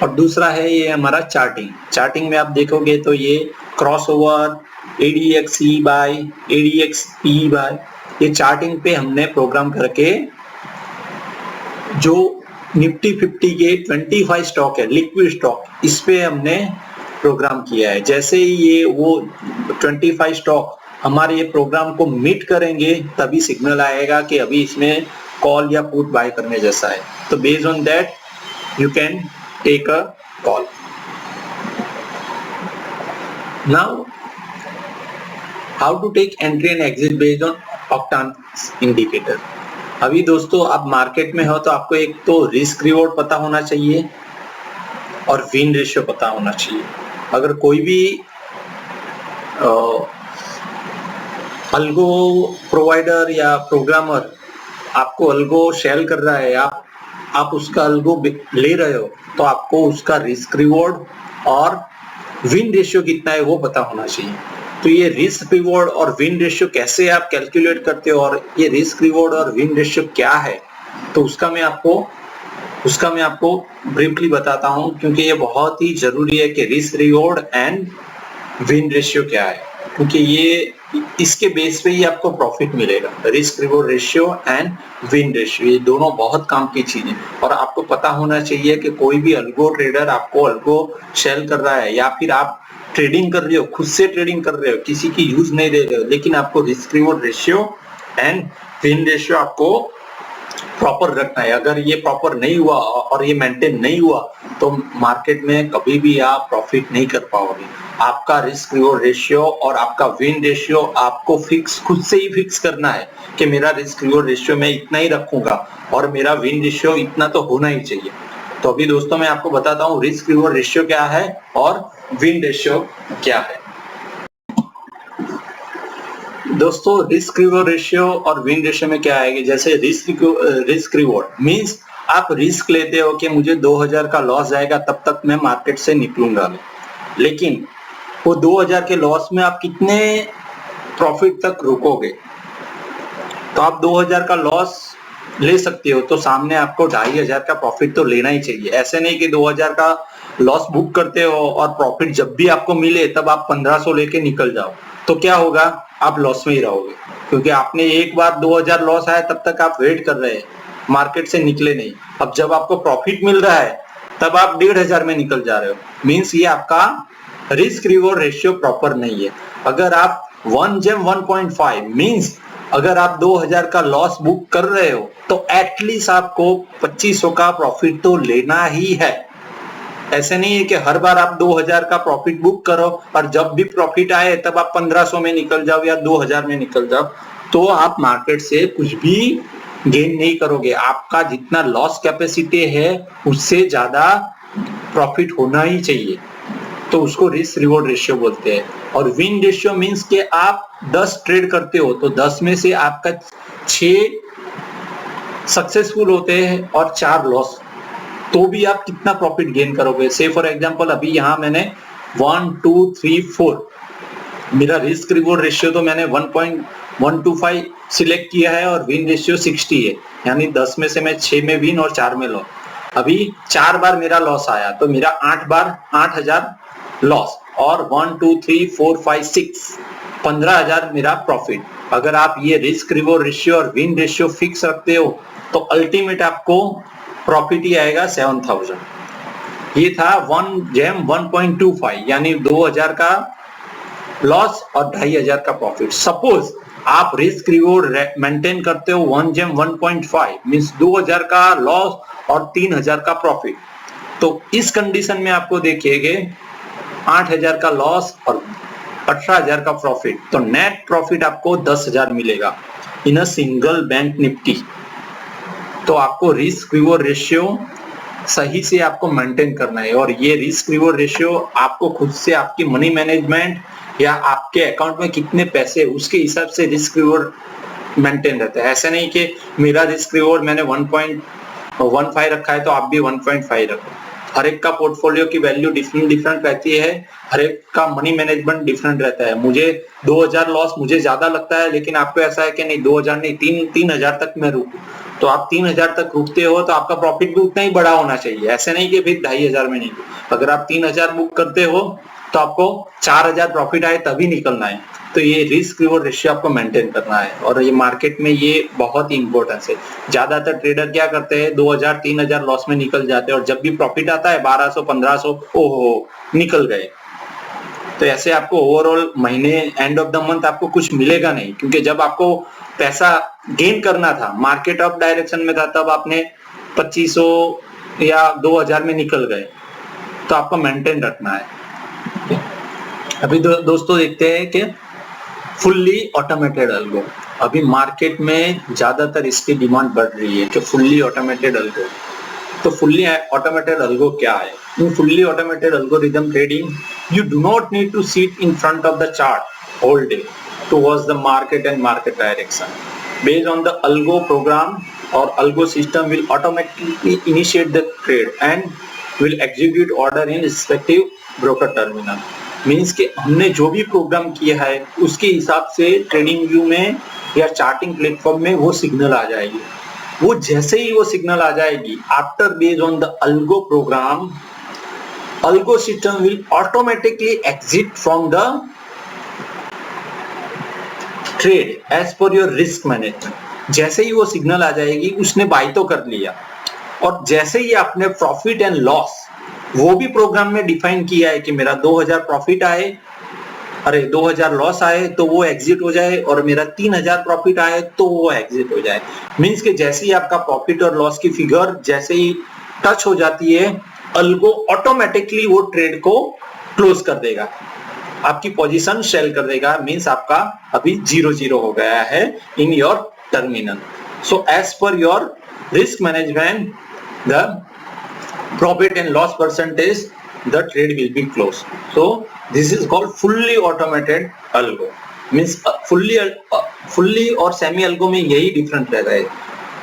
और दूसरा है ये हमारा चार्टिंग में आप देखोगे तो ये crossover, ADXE buy, ADXP buy, ये चार्टिंग पे हमने प्रोग्राम करके जो निफ्टी 50 के 25 स्टॉक है लिक्विड स्टॉक, इस पे हमने प्रोग्राम किया है। जैसे ही ये वो 25 स्टॉक हमारे ये प्रोग्राम को मीट करेंगे तभी सिग्नल आएगा कि अभी इसमें कॉल या पुट बाय करने जैसा है। तो based on that you can take a call. Now how to take entry and exit based on octane indicator. अभी दोस्तों आप मार्केट में हो तो आपको एक तो रिस्क रिवॉर्ड पता होना चाहिए और विन रेशियो पता होना चाहिए। अगर कोई भी अल्गो प्रोवाइडर या प्रोग्रामर आपको अल्गो शेल कर रहा है, आप उसका अल्गो ले रहे हो, तो आपको उसका रिस्क रिवॉर्ड और विन रेशियो कितना है वो पता होना चाहिए। तो ये रिस्क रिवॉर्ड और विन रेशियो कैसे आप कैलकुलेट करते हो और ये रिस्क रिवॉर्ड और विन रेशियो क्या है, तो उसका मैं आपको ब्रीफली बताता हूं, क्योंकि ये बहुत ही जरूरी है कि risk reward and win ratio क्या है, क्योंकि ये इसके बेस पे ही आपको प्रॉफिट मिलेगा। Risk reward ratio and win ratio ये दोनों बहुत काम की चीजें, और आपको पता होना चाहिए कि कोई भी अल्गो ट्रेडर आपको अल्गो सेल कर रहा है या फिर आप ट्रेडिंग कर रहे हो, खुद से ट्रेडिंग कर रहे हो, किसी की यूज नहीं दे रहे हो, लेकिन आपको risk reward ratio and win ratio आपको प्रॉपर रखना है। अगर ये प्रॉपर नहीं हुआ और ये मेंटेन नहीं हुआ तो मार्केट में कभी भी आप प्रॉफिट नहीं कर पाओगे। आपका रिस्क रिवॉर्ड रेशियो और आपका विन रेशियो आपको फिक्स खुद से ही फिक्स करना है कि मेरा रिस्क रिवॉर्ड रेशियो मैं इतना ही रखूंगा और मेरा विन रेशियो इतना तो होना ही चाहिए। तो अभी दोस्तों मैं आपको बताता हूँ रिस्क रिवॉर्ड रेशियो क्या है और विन रेशियो क्या है। दोस्तों रिस्क रिवॉर्ड रेशियो और विन रेशियो में क्या आएगा, जैसे रिस्क रिवॉर्ड मींस आप रिस्क लेते हो कि मुझे 2000 का लॉस जाएगा तब तक मैं मार्केट से निकलूंगा, लेकिन वो 2000 के लॉस में आप कितने प्रॉफिट तक रुकोगे। तो आप 2000 का लॉस ले सकते हो तो सामने आपको 2500 का प्रॉफिट तो लेना ही चाहिए। ऐसे नहीं कि 2000 का लॉस बुक करते हो और प्रॉफिट जब भी आपको मिले तब आप 1500 लेके निकल जाओ, तो क्या होगा, आप लॉस में ही रहोगे, क्योंकि आपने एक बार 2000 लॉस आया तब तक आप वेट कर रहे हैं, मार्केट से निकले नहीं। अब जब आपको प्रॉफिट मिल रहा है तब आप 1500 में निकल जा रहे हो, मींस ये आपका रिस्क रिवॉर्ड रेशियो प्रॉपर नहीं है। अगर आप 1/1.5 मींस अगर आप 2000 का लॉस बुक कर रहे हो तो एटलीस्ट आपको 2500 का प्रॉफिट तो लेना ही है। ऐसे नहीं है कि हर बार आप 2000 का प्रॉफिट बुक करो और जब भी प्रॉफिट आए तब आप 1500 में निकल जाओ या 2000 में निकल जाओ, तो आप मार्केट से कुछ भी गेन नहीं करोगे। आपका जितना लॉस कैपेसिटी है उससे ज्यादा प्रॉफिट होना ही चाहिए, तो उसको रिस्क रिवॉर्ड रेशियो बोलते हैं। और विन रेशियो मींस कि आप 10 ट्रेड करते हो तो 10 में से आपका 6 सक्सेसफुल होते हैं और 4 लॉस, तो भी आप कितना प्रॉफिट गेन करोगे। से फॉर एग्जांपल अभी यहाँ मैंने 1 2 3 4 मेरा रिस्क रिवॉर्ड रेशियो तो मैंने 1.125 सिलेक्ट किया है और विन रेशियो 60 है, यानी 10 में से मैं 6 में विन और 4 में लॉस। अभी 4 बार मेरा लॉस आया तो मेरा 8 बार 8000 लॉस और 1 2 3 4 5 6 15,000 मेरा प्रॉफिट। अगर आप ये रिस्क रिवॉर्ड रेशियो और विन रेशियो फिक्स रखते हो तो अल्टीमेट आपको प्रॉफिट ही आएगा 7000। ये था 1 जेम 1.25 यानी 2000 का लॉस और 2500 का प्रॉफिट। सपोज आप रिस्क रिवॉर्ड मेंटेन करते हो 1 जेम 1.5 मींस 2000 का लॉस और 3000 का प्रॉफिट, तो इस कंडीशन में आपको देखिएगा 8000 का लॉस और 18000 का प्रॉफिट, तो नेट प्रॉफिट आपको 10,000 मिलेगा इन अ सिंगल बैंक निफ्टी। तो आपको रिस्क रिवॉर्ड रेशियो सही से आपको मेंटेन करना है, और ये रिस्क रिवॉर्ड रेशियो आपको खुद से आपकी मनी मैनेजमेंट या आपके अकाउंट में कितने पैसे उसके हिसाब से रिस्क रिवॉर्ड मेंटेन रहता है। ऐसा नहीं कि मेरा रिस्क रिवॉर्ड मैंने 1.15 रखा है तो आप भी 1.5 रखो। हर एक का पोर्टफोलियो की वैल्यू डिफरेंट रहती है, हर एक का मनी मैनेजमेंट डिफरेंट रहता है। मुझे 2000 लॉस मुझे ज्यादा लगता है, लेकिन आपको ऐसा है कि नहीं 2000 नहीं 3000 तक मैं रुकूं, तो आप 3000 तक रुकते हो तो आपका प्रॉफिट भी उतना ही बड़ा होना चाहिए। ऐसे नहीं कि फिर 2500 में नहीं। अगर आप 3000 बुक करते हो तो आपको 4000 प्रॉफिट आए तभी निकलना है। तो ये रिस्क रिवॉर्ड रेशियो आपको मेंटेन करना है, और ये मार्केट में ये बहुत ही इंपॉर्टेंस है। ज्यादातर ट्रेडर क्या करते हैं 2000 3000 लॉस में निकल जाते हैं और जब भी प्रॉफिट आता है 1200 1500 ओहो निकल गए। तो ऐसे आपको ओवरऑल महीने एंड ऑफ द मंथ आपको कुछ मिलेगा नहीं, क्योंकि जब आपको पैसा गेन करना था मार्केट अप डायरेक्शन में था तब आपने 2500 या 2000 में निकल गए, तो आपको मेंटेन रखना है। अभी दोस्तों देखते हैं कि फुल्ली ऑटोमेटेड अल्गो, अभी मार्केट में ज्यादातर इसकी डिमांड बढ़ रही है कि फुल्ली ऑटोमेटेड अल्गो। तो फुल्ली ऑटोमेटेड अल्गो क्या है? इन fully automated algorithm trading you do not need to sit in front of the chart all day to watch the market and market direction. Based on the algo program or algo system will automatically initiate the trade and will execute order in respective broker terminal. Means कि हमने जो भी programme किया है उसके हिसाब से trading view में या चार्टिंग प्लेटफॉर्म में वो सिग्नल आ जाएगी। वो जैसे ही वो सिग्नल आ जाएगी after based on the algo program, algo system will automatically exit from the trade as per your risk management। जैसे ही वो सिग्नल आ जाएगी उसने बाय तो कर लिया, और जैसे ही आपने प्रॉफिट एंड लॉस वो भी प्रोग्राम में डिफाइन किया है कि मेरा 2000 प्रॉफिट आए, अरे 2000 लॉस आए तो वो एग्जिट हो जाए, और मेरा 3000 प्रॉफिट आए तो वो एग्जिट हो जाए। मींस कि जैसे ही आपका प्रॉफिट और लॉस की फिगर जैसे ही टच हो जाती है अल्गो ऑटोमेटिकली वो ट्रेड को क्लोज कर देगा, आपकी पोजीशन सेल कर देगा। मींस आपका अभी 0-0 हो गया है in your terminal. So as per your risk management the profit and loss percentage the trade will be close. So this is called fully automated algo. Means fully और semi algo में यही different रहता है।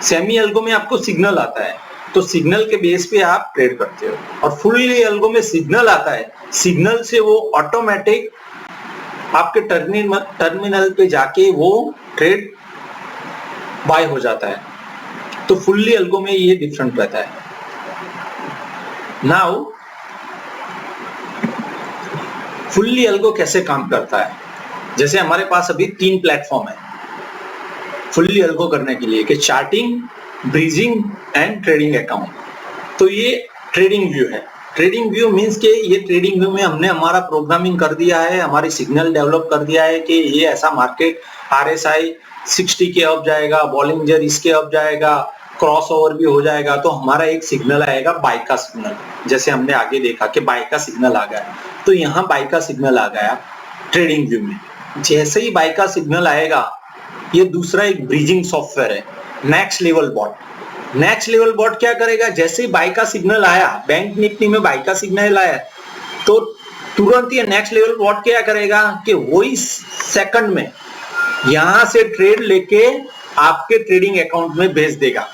Semi algo में आपको signal आता है तो सिग्नल के बेस पे आप ट्रेड करते हो, और फुल्ली अल्गो में सिग्नल आता है, सिग्नल से वो ऑटोमेटिक आपके टर्मिनल पे जाके वो ट्रेड बाय हो जाता है। तो फुल्ली अल्गो में ये डिफरेंट रहता है। नाउ फुल्ली अल्गो कैसे काम करता है? जैसे हमारे पास अभी 3 प्लेटफॉर्म है फुल्ली अल्गो करने के लिए कि charting, bridging and trading account. तो ये ट्रेडिंग व्यू है। ट्रेडिंग व्यू मींस के ये ट्रेडिंग व्यू में हमने हमारा प्रोग्रामिंग कर दिया है, हमारी सिग्नल डेवलप कर दिया है कि ये ऐसा मार्केट RSI 60 के अप जाएगा, बॉलिंजर इसके अप जाएगा, क्रॉस ओवर भी हो जाएगा तो हमारा एक सिग्नल आएगा बाय का सिग्नल, जैसे हमने आगे देखा कि बाय का सिग्नल आ गया, तो यहाँ बाय का सिग्नल आ गया ट्रेडिंग व्यू में। जैसे ही बाय का सिग्नल आएगा, ये दूसरा एक ब्रिजिंग सॉफ्टवेयर है next level bot. Next level bot क्या करेगा, जैसे ही बाय का सिग्नल आया, बैंक निफ्टी में बाय का सिग्नल आया, तो तुरंत ये नेक्स्ट लेवल बॉट क्या करेगा कि वही सेकंड में यहां से ट्रेड लेके आपके ट्रेडिंग अकाउंट में भेज देगा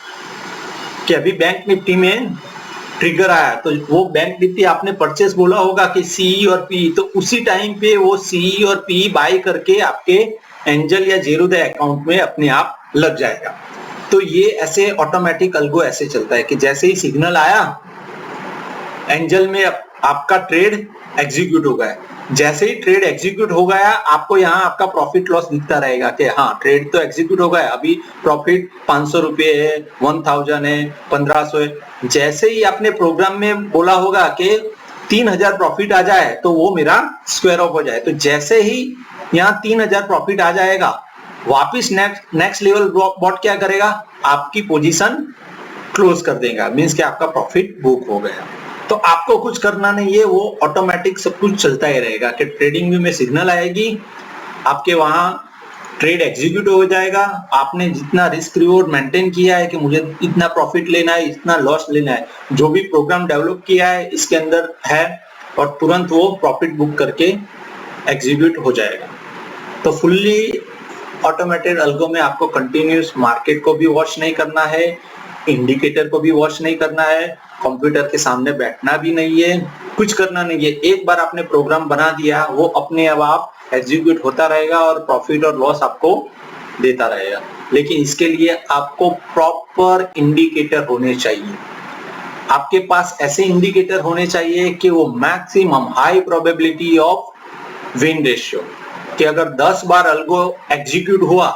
कि अभी बैंक निफ्टी में ट्रिगर आया, तो वो बैंक निफ्टी आपने परचेस बोला होगा कि सी और पी, तो उसी टाइम पे वो सी और पी बाय करके आपके एंजल या जीरोधा अकाउंट में अपने आप लग जाएगा। तो ये ऐसे ऑटोमेटिक अल्गो ऐसे चलता है कि जैसे ही सिग्नल आया, एंजल में आपका ट्रेड एग्जीक्यूट हो गया। जैसे ही ट्रेड एग्जीक्यूट हो गया, आपको यहाँ आपका प्रॉफिट लॉस दिखता रहेगा कि हाँ ट्रेड तो एग्जीक्यूट हो गया, अभी प्रॉफिट 500 रुपये है, 1000 है, 1500 है। जैसे ही आपने प्रोग्राम में बोला होगा कि 3000 प्रॉफिट आ जाए तो वो मेरा स्क्वायर ऑफ हो जाए, तो जैसे ही यहाँ 3000 प्रॉफिट आ जाएगा, वापिस नेक्स्ट लेवल बॉट क्या करेगा, आपकी पोजीशन क्लोज कर देगा, मींस कि आपका प्रॉफिट बुक हो गया। तो आपको कुछ करना नहीं है, वो ऑटोमेटिक सब कुछ चलता ही रहेगा कि ट्रेडिंग व्यू में सिग्नल आएगी, आपके वहां ट्रेड एग्जीक्यूट हो जाएगा, आपने जितना रिस्क रिवॉर्ड मेंटेन किया है कि मुझे इतना प्रॉफिट लेना है, इतना लॉस लेना है, जो भी प्रोग्राम डेवलप किया है इसके अंदर है, और तुरंत वो प्रॉफिट बुक करके एग्जीक्यूट हो जाएगा। तो फुल्ली ऑटोमेटेड अल्गो में आपको कंटिन्यूस मार्केट को भी वॉच नहीं करना है, इंडिकेटर को भी वॉच नहीं करना है, कंप्यूटर के सामने बैठना भी नहीं है, कुछ करना नहीं है। एक बार आपने प्रोग्राम बना दिया, वो अपने आप एग्जीक्यूट होता रहेगा और प्रॉफिट और लॉस आपको देता रहेगा। लेकिन इसके लिए आपको प्रॉपर इंडिकेटर होने चाहिए। आपके पास ऐसे इंडिकेटर होने चाहिए कि वो maximum high probability of win ratio, कि अगर 10 बार अल्गो एग्जीक्यूट हुआ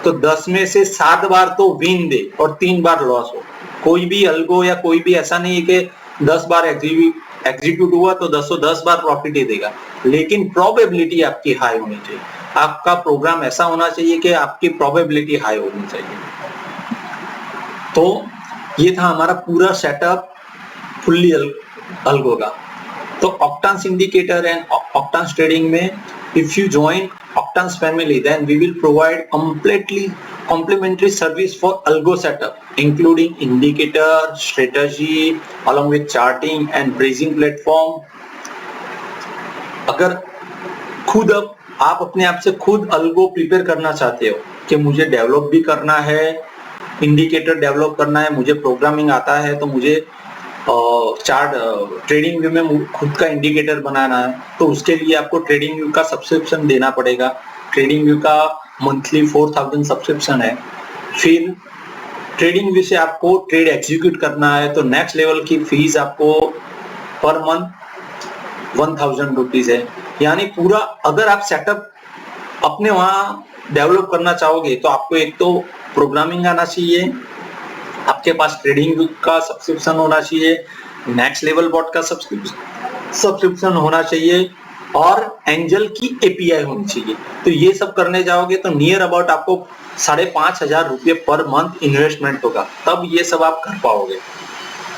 तो 10 में से 7 बार तो विन दे और 3 बार लॉस हो। कोई भी अल्गो या कोई भी ऐसा नहीं है कि 10 बार एग्जीक्यूट हुआ तो 10 बार प्रॉफिट ही देगा, लेकिन प्रोबेबिलिटी आपकी हाई होनी चाहिए। आपका प्रोग्राम ऐसा होना चाहिए कि आपकी प्रोबेबिलिटी हाई होनी चाहिए। तो ये था हमारा पूरा सेटअप फुल्ली अल्गो का। तो ऑक्टान्स इंडिकेटर एंड ऑक्टान्स ट्रेडिंग में if you join Octans family, then we will provide completely complimentary service for algo setup, including indicator, strategy, along with charting and bridging platform. अगर खुद आप अपने आप से खुद अल्गो प्रिपेयर करना चाहते हो कि मुझे डेवलप भी करना है, इंडिकेटर डेवलप करना है, मुझे प्रोग्रामिंग आता है, तो मुझे चार्ट ट्रेडिंग व्यू में खुद का इंडिकेटर बनाना है, तो उसके लिए आपको ट्रेडिंग व्यू का सब्सक्रिप्शन देना पड़ेगा। ट्रेडिंग व्यू का मंथली 4000 सब्सक्रिप्शन है। फिर ट्रेडिंग व्यू से आपको ट्रेड एग्जीक्यूट करना है तो नेक्स्ट लेवल की फीस आपको पर मंथ 1000 रुपीज है। यानी पूरा अगर आप सेटअप अपने वहां डेवलप करना चाहोगे तो आपको एक तो प्रोग्रामिंग आना चाहिए, आपके पास ट्रेडिंग का सब्सक्रिप्शन होना चाहिए, नेक्स्ट लेवल बॉट का सब्सक्रिप्शन होना चाहिए, और एंजल की एपीआई होनी चाहिए। तो ये सब करने जाओगे तो नियर अबाउट आपको 5500 रुपये पर मंथ इन्वेस्टमेंट होगा, तब ये सब आप कर पाओगे।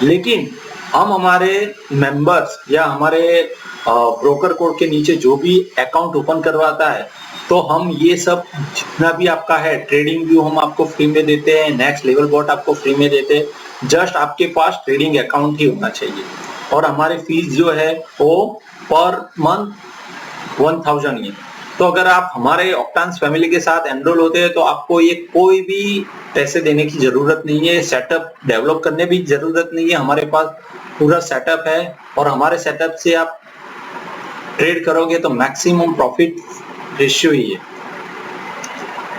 लेकिन हम हमारे मेंबर्स या हमारे ब्रोकर कोड के नीचे जो भी अकाउंट ओपन करवाता है, तो हम ये सब जितना भी आपका है, ट्रेडिंग व्यू हम आपको फ्री में देते हैं, नेक्स्ट लेवल बॉट आपको फ्री में देते हैं, जस्ट आपके पास ट्रेडिंग अकाउंट ही होना चाहिए। और हमारी फीस जो है वो पर मंथ 1000 ही। तो अगर आप हमारे ऑक्टान्स फैमिली के साथ एनरोल होते हैं तो आपको ये कोई भी पैसे देने की जरूरत नहीं है, सेटअप डेवलप करने भी जरूरत नहीं है, हमारे पास पूरा सेटअप है, और हमारे सेटअप से आप ट्रेड करोगे तो मैक्सिमम प्रॉफिट रेशियो ही है।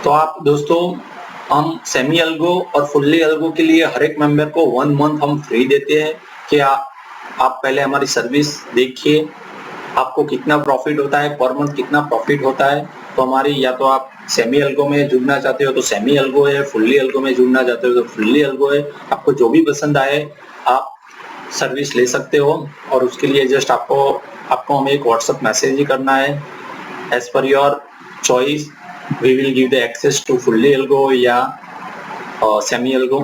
तो आप दोस्तों, हम सेमी अल्गो और फुल्ली अल्गो के लिए हर एक मेंबर को 1 मंथ हम फ्री देते हैं कि आप पहले हमारी सर्विस देखिए, आपको कितना प्रॉफिट होता है, पर मंथ कितना प्रॉफिट होता है। तो हमारी, या तो आप सेमी अल्गो में जुड़ना चाहते हो तो सेमी अल्गो है, फुल्ली अल्गो में जुड़ना चाहते हो तो फुल्ली अल्गो है, आपको जो भी पसंद आए आप सर्विस ले सकते हो। और उसके लिए जस्ट आपको हमें एक व्हाट्सएप मैसेज ही करना है, as per your choice we will give the access to fully algo या सेमी अल्गो।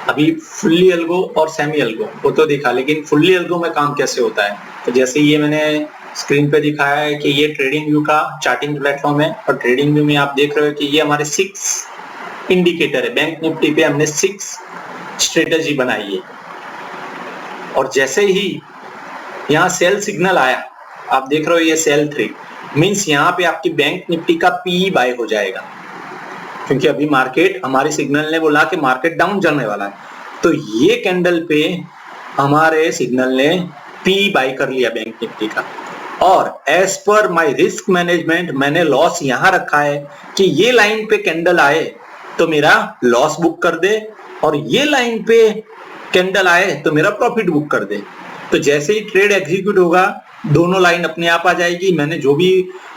अभी फुल्ली अल्गो और सेमी अल्गो वो तो दिखा, लेकिन फुल्ली अल्गो में काम कैसे होता है। तो जैसे ये मैंने स्क्रीन पे दिखाया है कि ये ट्रेडिंग व्यू का चार्टिंग प्लेटफॉर्म है, और ट्रेडिंग व्यू में आप देख रहे हो कि ये हमारे 6 इंडिकेटर है। बैंक निफ्टी पे हमने 6 स्ट्रेटेजी बनाई है, और जैसे ही यहाँ सेल सिग्नल आया, आप देख रहे हो ये सेल 3 मींस यहाँ पे आपकी बैंक निफ्टी का पीई बाय हो जाएगा, क्योंकि अभी मार्केट हमारे सिग्नल ने बोला कि मार्केट डाउन चलने वाला है। तो ये कैंडल पे हमारे सिग्नल ने पी बाय कर लिया बैंक निफ्टी का, और as per my risk management मैंने लॉस यहां रखा है कि ये लाइन पे कैंडल आए तो मेरा लॉस बुक कर दे, और ये लाइन पे कैंडल आए तो मेरा प्रॉफिट बुक कर दे। तो जैसे ही ट्रेड एग्जीक्यूट होगा दोनों लाइन अपने आप आ जाएगी। मैंने जो भी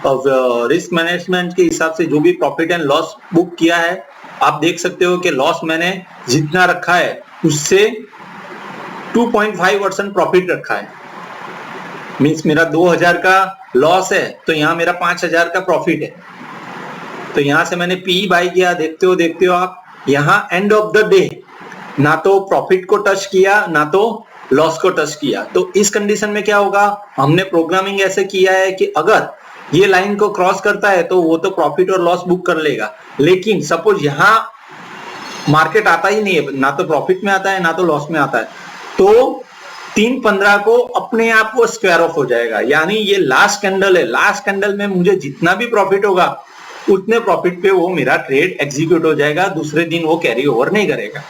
रिस्क मैनेजमेंट के हिसाब से जो भी प्रॉफिट एंड लॉस बुक किया है, आप देख सकते हो कि लॉस मैंने जितना रखा है उससे 2.5% प्रॉफिट रखा है। मींस मेरा 2000 का लॉस है तो यहाँ मेरा 5000 का प्रॉफिट है। तो यहाँ से मैंने पी बाय किया। देखते हो आप यहाँ एंड ऑफ द डे ना तो प्रॉफिट को टच किया ना तो लॉस को टच किया। तो इस कंडीशन में क्या होगा, हमने प्रोग्रामिंग ऐसे किया है कि अगर ये लाइन को क्रॉस करता है तो वो तो प्रॉफिट और लॉस बुक कर लेगा, लेकिन सपोज यहाँ मार्केट आता ही नहीं है, ना तो प्रॉफिट में आता है ना तो लॉस में आता है, तो 3.15 को अपने आप वो स्क्वायर ऑफ हो जाएगा। यानी ये लास्ट कैंडल है, लास्ट कैंडल में मुझे जितना भी प्रॉफिट होगा उतने प्रॉफिट पे वो मेरा ट्रेड एग्जीक्यूट हो जाएगा, दूसरे दिन वो कैरी ओवर नहीं करेगा।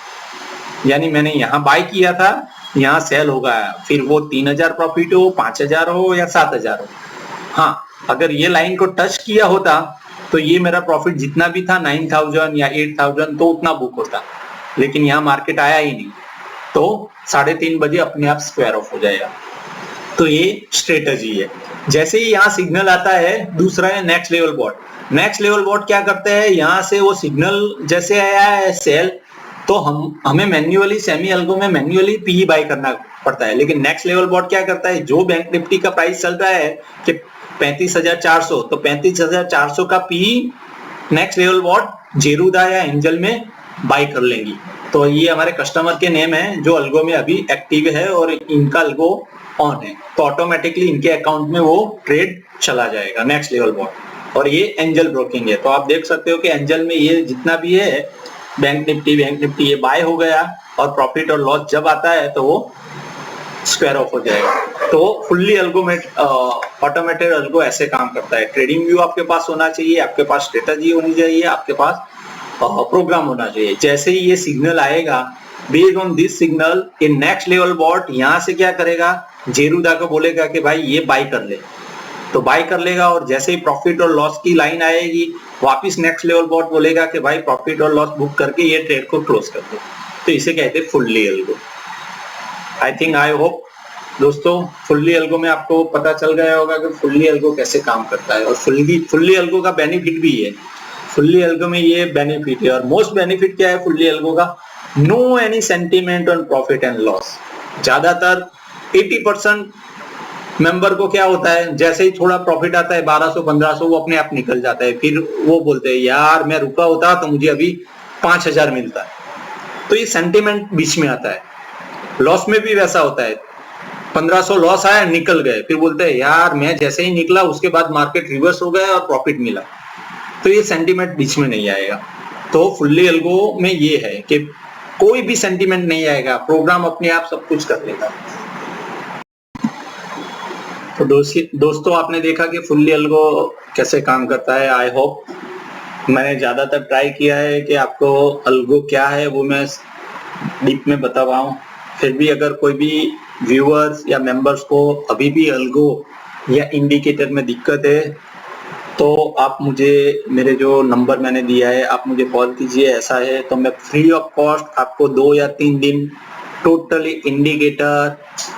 यानी मैंने यहाँ बाय किया था, यहाँ सेल होगा, फिर वो 3000 प्रॉफिट हो, 5000 हो या 7000 हो। हाँ, अगर ये लाइन को टच किया होता तो ये मेरा प्रॉफिट जितना भी था 9000 या 8000 तो उतना बुक होता, लेकिन यहाँ मार्केट आया ही नहीं, तो 3:30 बजे अपने आप स्क्वायर ऑफ हो जाएगा। तो ये स्ट्रेटजी है। जैसे ही यहाँ सिग्नल आता है, दूसरा है next level bot. Next level bot क्या करते हैं, यहाँ से वो सिग्नल जैसे आया है सेल, तो हमें मैन्युअली सेमी अल्गो में मैन्युअली पी बाय करना पड़ता है। लेकिन नेक्स्ट लेवल बॉट क्या करता है, जो बैंक निफ्टी का प्राइस चल रहा है कि 35,400, तो 35,400 का पी नेक्स्ट लेवल बॉट जेरूदा या एंजल में बाय कर लेंगी। तो ये हमारे कस्टमर के नेम है जो अल्गो में अभी एक्टिव है और इनका अल्गो ऑन है, तो ऑटोमेटिकली इनके अकाउंट में वो ट्रेड चला जाएगा नेक्स्ट लेवल बॉट। और ये एंजल ब्रोकिंग है। तो आप देख सकते हो कि एंजल में ये जितना भी है बैंक निफ्टी ये बाय हो गया, और प्रॉफिट और लॉस जब आता है तो वो स्क्वायर ऑफ हो जाएगा। तो फुल्ली ऑटोमेटेड अल्गो ऐसे काम करता है। ट्रेडिंग व्यू आपके पास होना चाहिए, आपके पास स्ट्रेटजी होनी चाहिए, आपके पास प्रोग्राम होना चाहिए। जैसे ही ये सिग्नल आएगा, based on this signal in next level bot यहाँ से क्या करेगा, जेरूदा को बोलेगा कि भाई ये बाय कर ले, तो बाय कर लेगा। और जैसे ही प्रॉफिट और लॉस की लाइन आएगी, वापिस नेक्स्ट लेवल बॉट बोलेगा कि भाई प्रॉफिट और लॉस बुक करके ये ट्रेड को क्लोज कर दो। तो इसे कहते हैं फुल्ली अल्गो। आई होप दोस्तों फुल्ली अल्गो में आपको पता चल गया होगा कि फुल्ली अल्गो कैसे काम करता है, और फुल्ली अल्गो का बेनिफिट भी है। फुल्ली अल्गो में ये बेनिफिट है, और मोस्ट बेनिफिट क्या है फुल्ली अल्गो का, no any sentiment on profit and loss. ज्यादातर 80% मेंबर को क्या होता है, जैसे ही थोड़ा प्रॉफिट आता है 1200-1500 वो अपने आप निकल जाता है। फिर वो बोलते हैं यार मैं रुका होता तो मुझे अभी 5000 मिलता है। तो ये सेंटीमेंट बीच में आता है। लॉस में भी वैसा होता है, 1500 लॉस आया, निकल गए, फिर बोलते हैं यार मैं जैसे ही निकला उसके बाद मार्केट रिवर्स हो गया और प्रॉफिट मिला। तो ये सेंटीमेंट बीच में नहीं आएगा। तो फुल्ली अल्गो में ये है कि कोई भी सेंटीमेंट नहीं आएगा, प्रोग्राम अपने आप सब कुछ कर लेगा। तो दोस्तों आपने देखा कि फुल्ली अल्गो कैसे काम करता है। आई होप मैंने ज्यादातर ट्राई किया है कि आपको अल्गो क्या है वो मैं डीप में बता पाऊँ। फिर भी अगर कोई भी व्यूअर्स या मेंबर्स को अभी भी अल्गो या इंडिकेटर में दिक्कत है तो आप मुझे, मेरे जो नंबर मैंने दिया है आप मुझे कॉल कीजिए। ऐसा है तो मैं फ्री ऑफ कॉस्ट आपको 2 या 3 दिन टोटली इंडिकेटर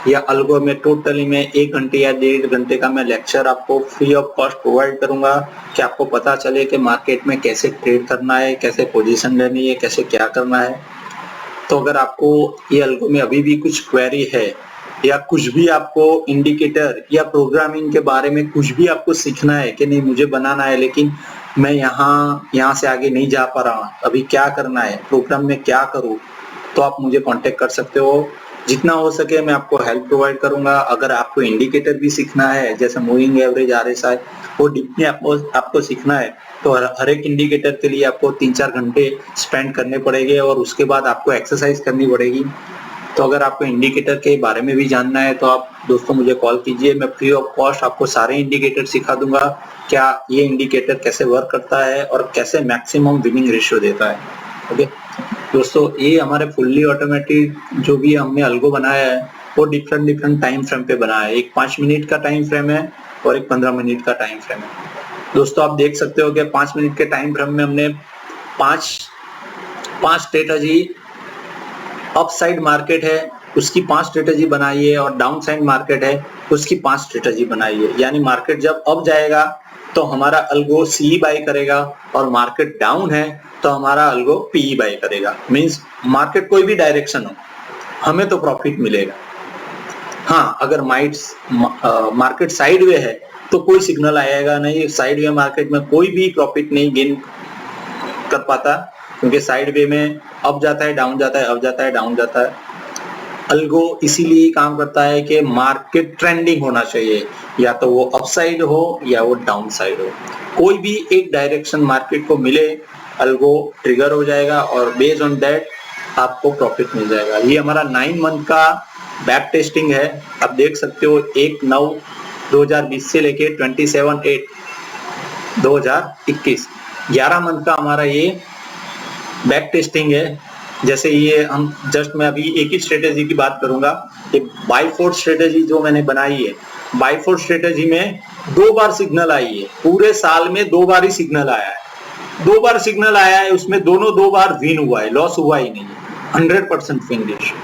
या अल्गो में टोटली में 1 घंटे या 1.5 घंटे का मैं लेक्चर आपको फ्री ऑफ कॉस्ट प्रोवाइड करूंगा कि आपको पता चले कि मार्केट में कैसे ट्रेड करना है, कैसे पोजीशन लेनी है, कैसे क्या करना है। तो अगर आपको ये अल्गो में अभी भी कुछ क्वेरी है या कुछ भी आपको इंडिकेटर या प्रोग्रामिंग के बारे में कुछ भी आपको सीखना है कि नहीं मुझे बनाना है लेकिन मैं यहाँ से आगे नहीं जा पा रहा, अभी क्या करना है, प्रोग्राम में क्या करूँ, तो आप मुझे कांटेक्ट कर सकते हो। जितना हो सके मैं आपको हेल्प प्रोवाइड करूंगा। अगर आपको इंडिकेटर भी सीखना है, जैसे मूविंग एवरेज, RSI, वो डीपली आपको सीखना है, तो हर एक इंडिकेटर के लिए आपको 3-4 घंटे स्पेंड करने पड़ेंगे और उसके बाद आपको एक्सरसाइज करनी पड़ेगी। तो अगर आपको इंडिकेटर के बारे में भी जानना है तो आप दोस्तों मुझे कॉल कीजिए, मैं फ्री ऑफ कॉस्ट आपको सारे इंडिकेटर सिखा दूंगा, क्या ये इंडिकेटर कैसे वर्क करता है और कैसे मैक्सिमम विनिंग रेशियो देता है। ओके दोस्तों, ये हमारे फुल्ली ऑटोमेटिक जो भी हमने अल्गो बनाया है वो डिफरेंट टाइम फ्रेम पे बनाया है। एक 5 मिनट का टाइम फ्रेम है और एक 15 मिनट का टाइम फ्रेम है। दोस्तों आप देख सकते हो कि 5 मिनट के टाइम फ्रेम में हमने पांच स्ट्रेटजी, अपसाइड मार्केट है उसकी 5 स्ट्रेटजी बनाई है और डाउन साइड मार्केट है उसकी 5 स्ट्रेटजी बनाई है। यानी मार्केट जब अप जाएगा तो हमारा अल्गो CE बाय करेगा और मार्केट डाउन है तो हमारा अल्गो PE बाय करेगा। मींस मार्केट कोई भी डायरेक्शन हो हमें तो प्रॉफिट मिलेगा। हाँ, अगर मार्केट साइडवे है तो कोई सिग्नल आएगा नहीं। साइडवे मार्केट में कोई भी प्रॉफिट नहीं गेन कर पाता, क्योंकि साइडवे में अप जाता है, डाउन जाता है, अप जाता है, डाउन जाता है। अल्गो इसीलिए काम करता है कि मार्केट ट्रेंडिंग होना चाहिए, या तो वो अपसाइड हो या वो डाउन साइड हो, कोई भी एक डायरेक्शन मार्केट को मिले, अल्गो ट्रिगर हो जाएगा और बेस्ड ऑन दैट आपको प्रॉफिट मिल जाएगा। ये हमारा 9 मंथ का बैक टेस्टिंग है। आप देख सकते हो 1/9/2020 से लेके 27/8/2021 11 मंथ का हमारा ये बैक टेस्टिंग है। जैसे ये हम मैं अभी एक ही स्ट्रेटेजी की बात करूंगा, एक बाय फोर्स स्ट्रेटेजी जो मैंने बनाई है। बाय फोर्स स्ट्रेटेजी में 2 बार सिग्नल आई है, पूरे साल में 2 बार ही सिग्नल आया है। 2 बार सिग्नल आया है, उसमें दोनों 2 बार विन हुआ है, लॉस हुआ ही नहीं है, 100% विन रेशियो।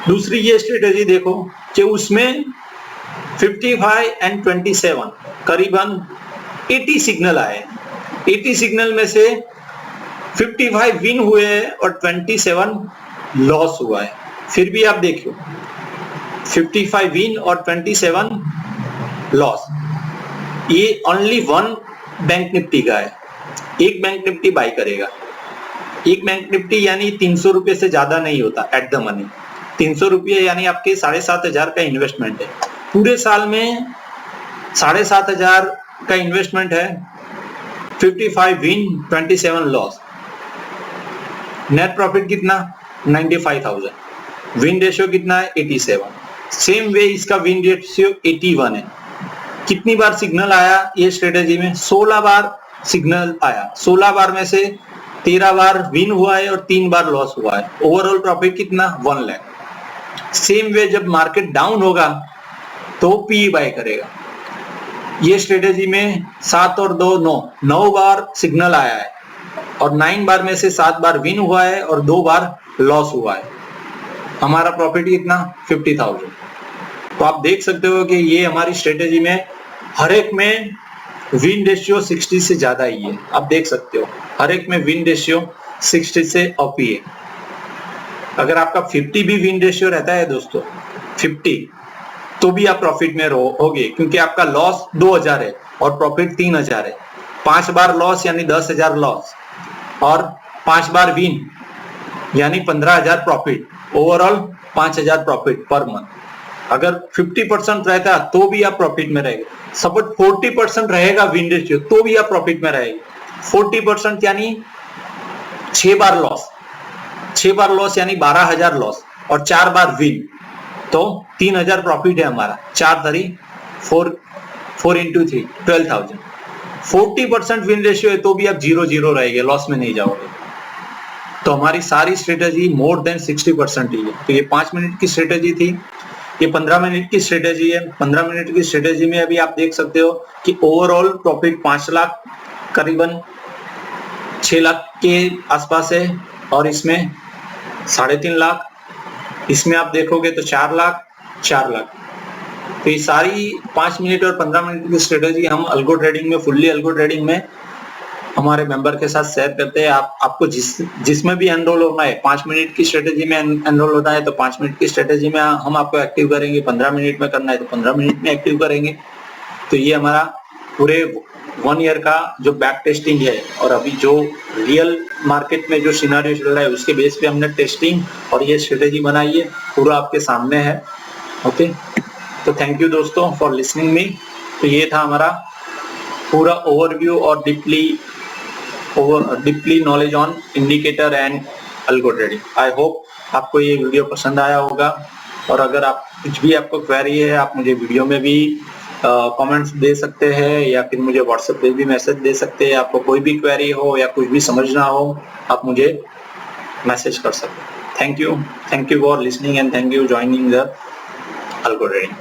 दूसरी ये स्ट्रेटेजी देखो कि उसमें 55 एंड 27 करीबन 80 सिग्नल आए। 80 सिग्नल में से 55 विन हुए और 27 लॉस हुआ है। फिर भी आप देखियो 55 विन और 27 लॉस। ये ओनली 1 बैंक निफ्टी का है। एक बैंक निफ्टी बाय करेगा। एक बैंक निफ्टी यानी 300 रुपए से ज्यादा नहीं होता एट द मनी। 300 रुपये यानी आपके 7,500 का इन्वेस्टमेंट है। पूरे साल में 7,500 का इन्वेस्टमेंट है। 55 विन 27 लॉस। नेट प्रॉफिट कितना? 95,000। विन रेशियो कितना है? 87। सेम वे इसका विन रेशियो 81 है। कितनी बार सिग्नल आया ये स्ट्रेटेजी में? 16 बार सिग्नल आया। 16 बार में से 13 बार विन हुआ है और 3 बार लॉस हुआ है। ओवरऑल प्रॉफिट कितना? 1 लाख। सेम वे जब मार्केट डाउन होगा तो PE बाय करेगा। ये स्ट्रेटेजी में 7 और 2 9 बार सिग्नल आया है और 9 बार में से 7 बार विन हुआ है और 2 बार लॉस हुआ है। हमारा प्रॉफिट कितना? 50,000। तो आप देख सकते हो कि ये हमारी स्ट्रेटेजी में हर एक में विन रेशियो 60 से ज्यादा ही है। आप देख सकते हो हर एक में विन रेशियो 60 से अप ही है। अगर आपका 50 भी विन रेशियो रहता है दोस्तों, 50, तो भी आप प्रॉफिट में रहोगे, क्योंकि आपका लॉस 2,000 है और प्रॉफिट 3,000 है। 5 बार लॉस यानी 10,000 लॉस और 5 बार विन यानी 15,000 profit. Overall 5,000 profit per month. अगर 50% रहता तो भी आप प्रॉफिट में रहेंगे। सपोज 40% रहेगा विन रेशियो तो भी आप प्रॉफिट में रहेंगे। 40% यानी 6 बार लॉस, 6 बार लॉस यानी 12,000 लॉस और 4 बार विन, तो 3,000 प्रॉफिट है हमारा। 4 3 4 into 3 12,000। 40% विन रेशियो है तो भी आप 0 रहेंगे, लॉस में नहीं जाओगे। तो हमारी सारी स्ट्रेटेजी मोर देन 60% ही है। तो ये 5 मिनट की स्ट्रेटेजी थी, ये 15 मिनट की स्ट्रेटेजी है। 15 मिनट की स्ट्रेटेजी में अभी आप देख सकते हो कि ओवरऑल प्रॉफिट 5 लाख करीबन 6 लाख के आसपास है और इसमें 3.5 लाख, इसमें आप देखोगे तो 4 लाख 4 लाख। तो ये सारी 5 मिनट और 15 मिनट की स्ट्रेटेजी हम अल्गो ट्रेडिंग में, फुल्ली अल्गो ट्रेडिंग में हमारे मेंबर के साथ शेयर करते हैं। आपको जिसमें भी एनरोल होना है, 5 मिनट की स्ट्रेटेजी में एनरोल होना है तो 5 मिनट की स्ट्रेटेजी में हम आपको एक्टिव करेंगे। 15 मिनट में करना है तो 15 मिनट में एक्टिव करेंगे। तो ये हमारा पूरे 1 ईयर का जो बैक टेस्टिंग है और अभी जो रियल मार्केट में जो सिनेरियो चल रहा है उसके बेस पे हमने टेस्टिंग और ये स्ट्रेटेजी बनाई है, पूरा आपके सामने है। ओके, तो थैंक यू दोस्तों फॉर लिसनिंग मी। तो ये था हमारा पूरा ओवरव्यू और deeply knowledge on indicator and algo trading. I hope आपको ये वीडियो पसंद आया होगा, और अगर आप कुछ भी आपको क्वेरी है आप मुझे वीडियो में भी कमेंट्स दे सकते हैं, या फिर मुझे व्हाट्सएप पे भी मैसेज दे सकते हैं। आपको कोई भी क्वेरी हो या कुछ भी समझना हो आप मुझे मैसेज कर सकते हैं। Thank you for listening and thank you joining the algo trading.